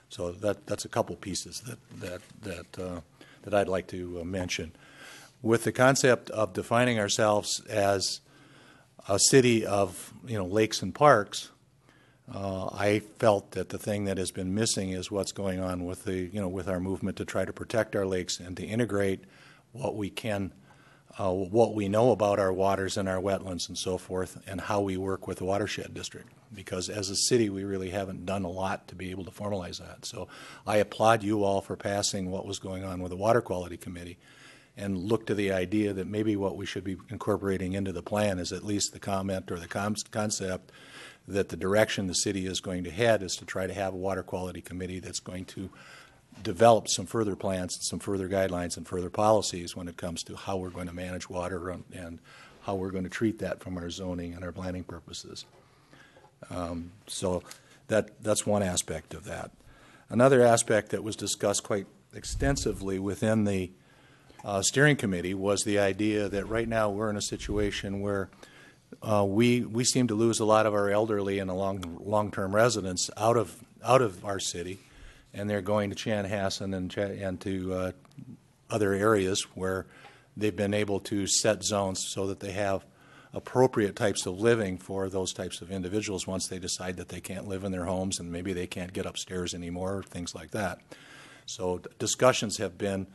So that's a couple pieces that I'd like to mention. With the concept of defining ourselves as a city of lakes and parks, I felt that the thing that has been missing is what's going on with with our movement to try to protect our lakes and to integrate what we can, what we know about our waters and our wetlands and so forth, and how we work with the watershed district. Because as a city, we really haven't done a lot to be able to formalize that. So I applaud you all for passing what was going on with the Water Quality Committee, and look to the idea that maybe what we should be incorporating into the plan is at least the comment or the concept that the direction the city is going to head is to try to have a water quality committee that's going to develop some further plans, some further guidelines, and further policies when it comes to how we're going to manage water and how we're going to treat that from our zoning and our planning purposes. So that's one aspect of that. Another aspect that was discussed quite extensively within the steering committee was the idea that right now we're in a situation where we seem to lose a lot of our elderly and long-term residents out of our city, and they're going to Chanhassen and to other areas where they've been able to set zones so that they have appropriate types of living for those types of individuals once they decide that they can't live in their homes and maybe they can't get upstairs anymore, things like that. So discussions have been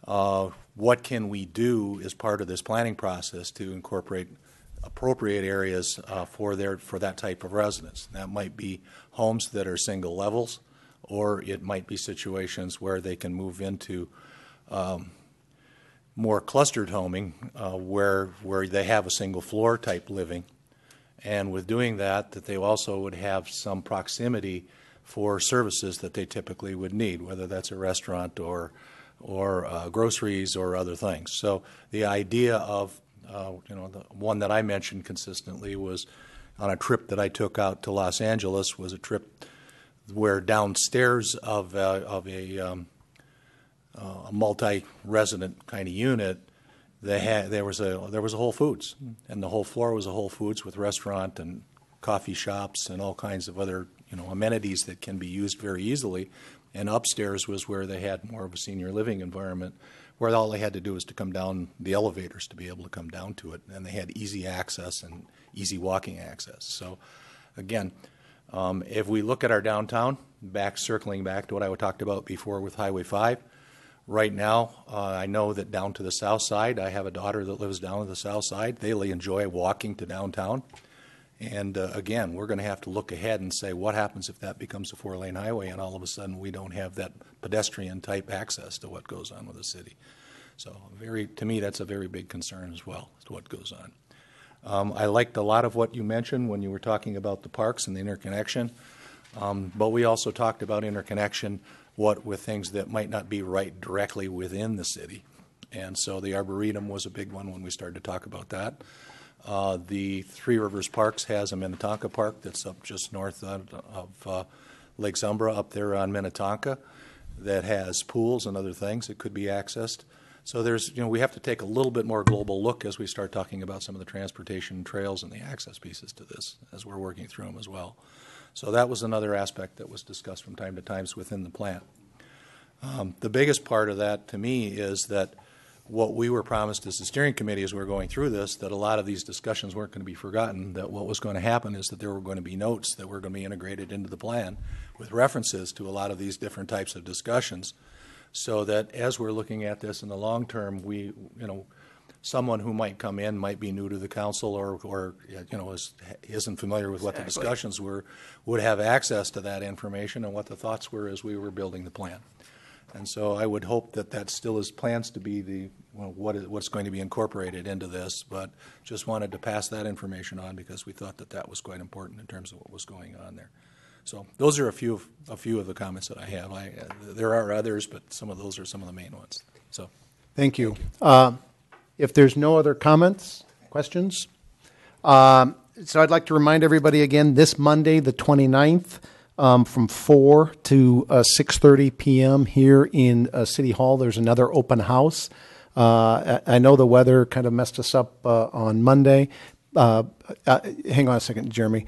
what can we do as part of this planning process to incorporate appropriate areas for that type of residence. That might be homes that are single levels, or it might be situations where they can move into more clustered homing where they have a single floor type living, and with doing that they also would have some proximity for services that they typically would need, whether that's a restaurant or groceries or other things. So the idea of the one that I mentioned consistently was on a trip that I took out to Los Angeles, was a trip where downstairs of a multi-resident kind of unit, there was a Whole Foods, and the whole floor was a Whole Foods with restaurant and coffee shops and all kinds of other amenities that can be used very easily. And upstairs was where they had more of a senior living environment, where all they had to do was to come down the elevators to be able to come down to it, and they had easy access and easy walking access. So again, if we look at our downtown, circling back to what I talked about before with Highway 5, right now I know that down to the south side, I have a daughter that lives down to the south side. They really enjoy walking to downtown. And again, we're going to have to look ahead and say, what happens if that becomes a 4-lane highway and all of a sudden we don't have that pedestrian-type access to what goes on with the city? So to me, that's a very big concern as well, as to what goes on. I liked a lot of what you mentioned when you were talking about the parks and the interconnection, but we also talked about interconnection with things that might not be right directly within the city. And so the Arboretum was a big one when we started to talk about that. The Three Rivers Parks has a Minnetonka Park that's up just north of Lake Zumbra up there on Minnetonka that has pools and other things that could be accessed. So we have to take a little bit more global look as we start talking about some of the transportation trails and the access pieces to this as we're working through them as well. So that was another aspect that was discussed from time to time within the plan. The biggest part of that to me is that what we were promised as the steering committee as we were going through this, that a lot of these discussions weren't going to be forgotten, that what was going to happen is that there were going to be notes that were going to be integrated into the plan with references to a lot of these different types of discussions, so that as we're looking at this in the long term, someone who might come in might be new to the council or isn't familiar with what the discussions were, would have access to that information and what the thoughts were as we were building the plan. And so I would hope that still is plans to be what's going to be incorporated into this, but just wanted to pass that information on because we thought that was quite important in terms of what was going on there. So those are a few of the comments that I have. There are others, but some of those are some of the main ones. So, thank you. If there's no other comments, questions, so I'd like to remind everybody again, this Monday, the 29th, from 4 to 6:30 p.m. here in City Hall. There's another open house. I know the weather kind of messed us up on Monday. Hang on a second, Jeremy.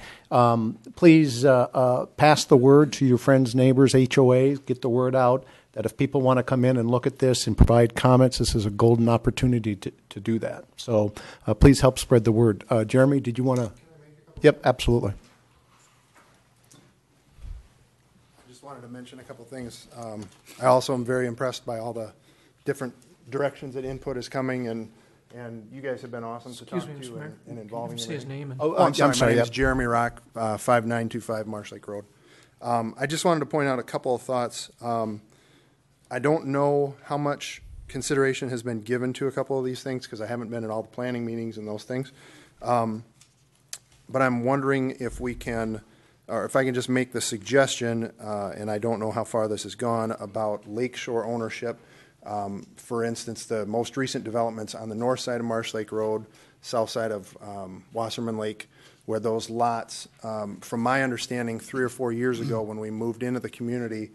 Please pass the word to your friends, neighbors, HOAs. Get the word out that if people want to come in and look at this and provide comments, this is a golden opportunity to do that. So please help spread the word. Jeremy, did you want to? Yep, absolutely. I just wanted to mention a couple things. I also am very impressed by all the different directions that input is coming, and you guys have been awesome to talk to and involving. Say his name. I'm sorry. My name is Jeremy Rock, 5925 Marsh Lake Road. I just wanted to point out a couple of thoughts. I don't know how much consideration has been given to a couple of these things because I haven't been at all the planning meetings and those things. But I'm wondering if we can, or if I can just make the suggestion, and I don't know how far this has gone, about lakeshore ownership. For instance, the most recent developments on the north side of Marsh Lake Road, south side of Wasserman Lake, where those lots, from my understanding, 3 or 4 years ago when we moved into the community,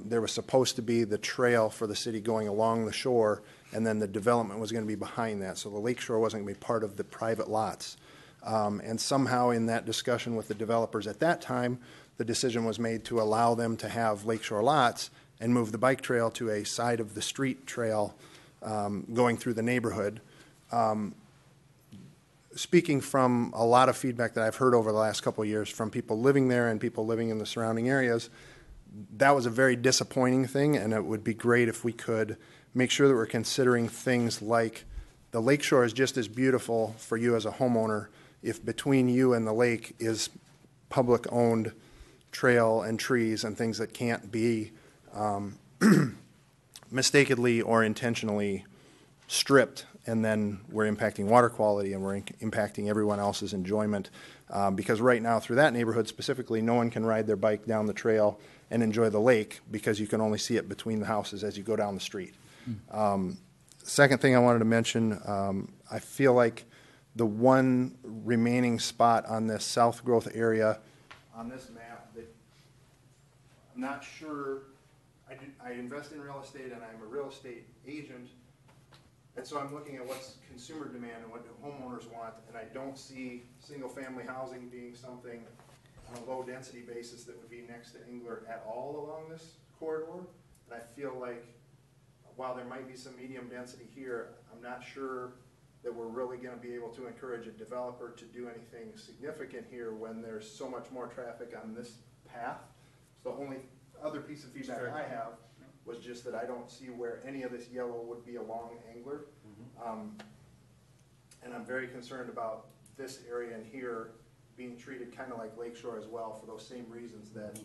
there was supposed to be the trail for the city going along the shore, and then the development was going to be behind that. So the lakeshore wasn't going to be part of the private lots. And somehow in that discussion with the developers at that time, the decision was made to allow them to have lakeshore lots and move the bike trail to a side of the street trail going through the neighborhood. Speaking from a lot of feedback that I've heard over the last couple of years from people living there and people living in the surrounding areas, that was a very disappointing thing, and it would be great if we could make sure that we're considering things like the lakeshore is just as beautiful for you as a homeowner if between you and the lake is public-owned trail and trees and things that can't be mistakenly or intentionally stripped, and then we're impacting water quality and we're impacting everyone else's enjoyment. Because right now, through that neighborhood specifically, no one can ride their bike down the trail and enjoy the lake because you can only see it between the houses as you go down the street. Second thing I wanted to mention, I feel like the one remaining spot on this south growth area on this map that I'm not sure, I invest in real estate and I'm a real estate agent, and so I'm looking at what's consumer demand and what do homeowners want, and I don't see single-family housing being something on a low-density basis that would be next to Engler at all along this corridor. And I feel like while there might be some medium density here, I'm not sure that we're really going to be able to encourage a developer to do anything significant here when there's so much more traffic on this path. So the only other piece of feedback I have was just that I don't see where any of this yellow would be along Engler. And I'm very concerned about this area in here being treated kind of like Lakeshore as well for those same reasons that,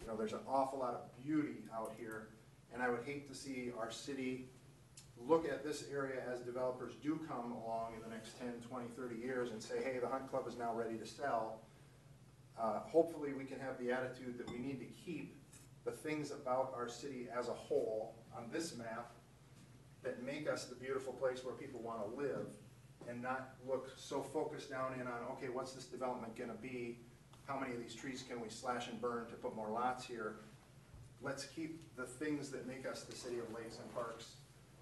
you know, there's an awful lot of beauty out here. And I would hate to see our city look at this area as developers do come along in the next 10, 20, 30 years and say, hey, the Hunt Club is now ready to sell. Hopefully we can have the attitude that we need to keep the things about our city as a whole on this map that make us the beautiful place where people want to live, and not look so focused down in on, okay, what's this development going to be? How many of these trees can we slash and burn to put more lots here? Let's keep the things that make us the city of lakes and parks,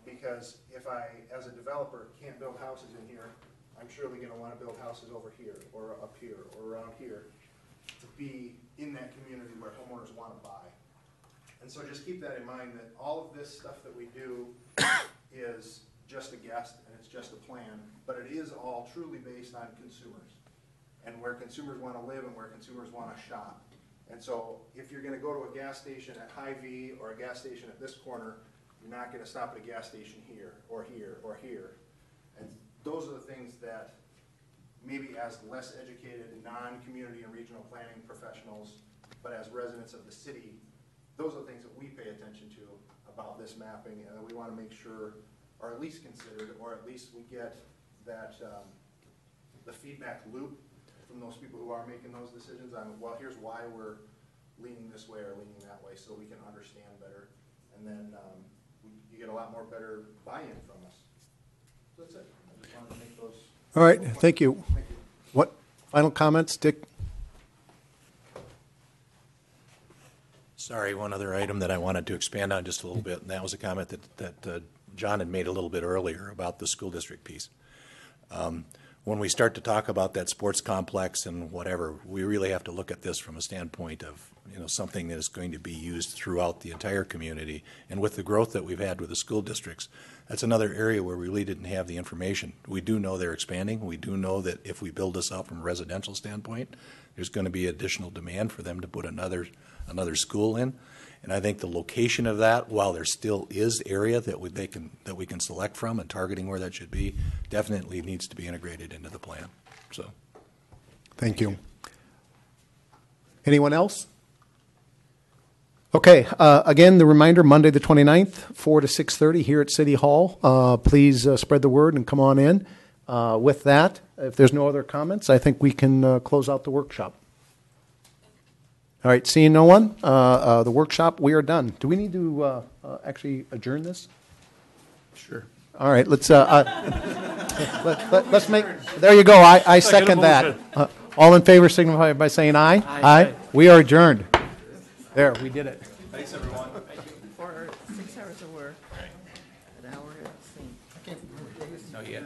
because if I, as a developer, can't build houses in here, I'm surely going to want to build houses over here, or up here, or around here, to be in that community where homeowners want to buy. And so just keep that in mind, that all of this stuff that we do is just a guess and it's just a plan, but it is all truly based on consumers and where consumers want to live and where consumers want to shop. And so if you're going to go to a gas station at Hy-Vee or a gas station at this corner, you're not going to stop at a gas station here or here or here. And those are the things that maybe as less educated non-community and regional planning professionals, but as residents of the city, those are the things that we pay attention to about this mapping, and that we want to make sure are at least considered, or at least we get that the feedback loop from those people who are making those decisions on, well, here's why we're leaning this way or leaning that way, so we can understand better, and then you get a lot more better buy-in from us. So that's it. I just wanted to make those. All right, thank you. Thank you. What final comments, Dick? Sorry, one other item that I wanted to expand on just a little bit, and that was a comment that John had made a little bit earlier about the school district piece. When we start to talk about that sports complex and whatever, we really have to look at this from a standpoint of, something that is going to be used throughout the entire community. And with the growth that we've had with the school districts, that's another area where we really didn't have the information. We do know they're expanding. We do know that if we build this out from a residential standpoint, there's going to be additional demand for them to put another school in. And I think the location of that, while there still is area that we can select from and targeting where that should be, definitely needs to be integrated into the plan. So, Thank you. Anyone else? Okay, again, the reminder, Monday the 29th, 4 to 6:30 here at City Hall. Please spread the word and come on in. With that, if there's no other comments, I think we can close out the workshop. All right, seeing no one, the workshop, we are done. Do we need to actually adjourn this? Sure. All right, let's make, there you go, I second that. All in favor signify by saying aye. Aye. We are adjourned. There, we did it. Thanks, everyone. 6 hours of work. An hour. No, yeah.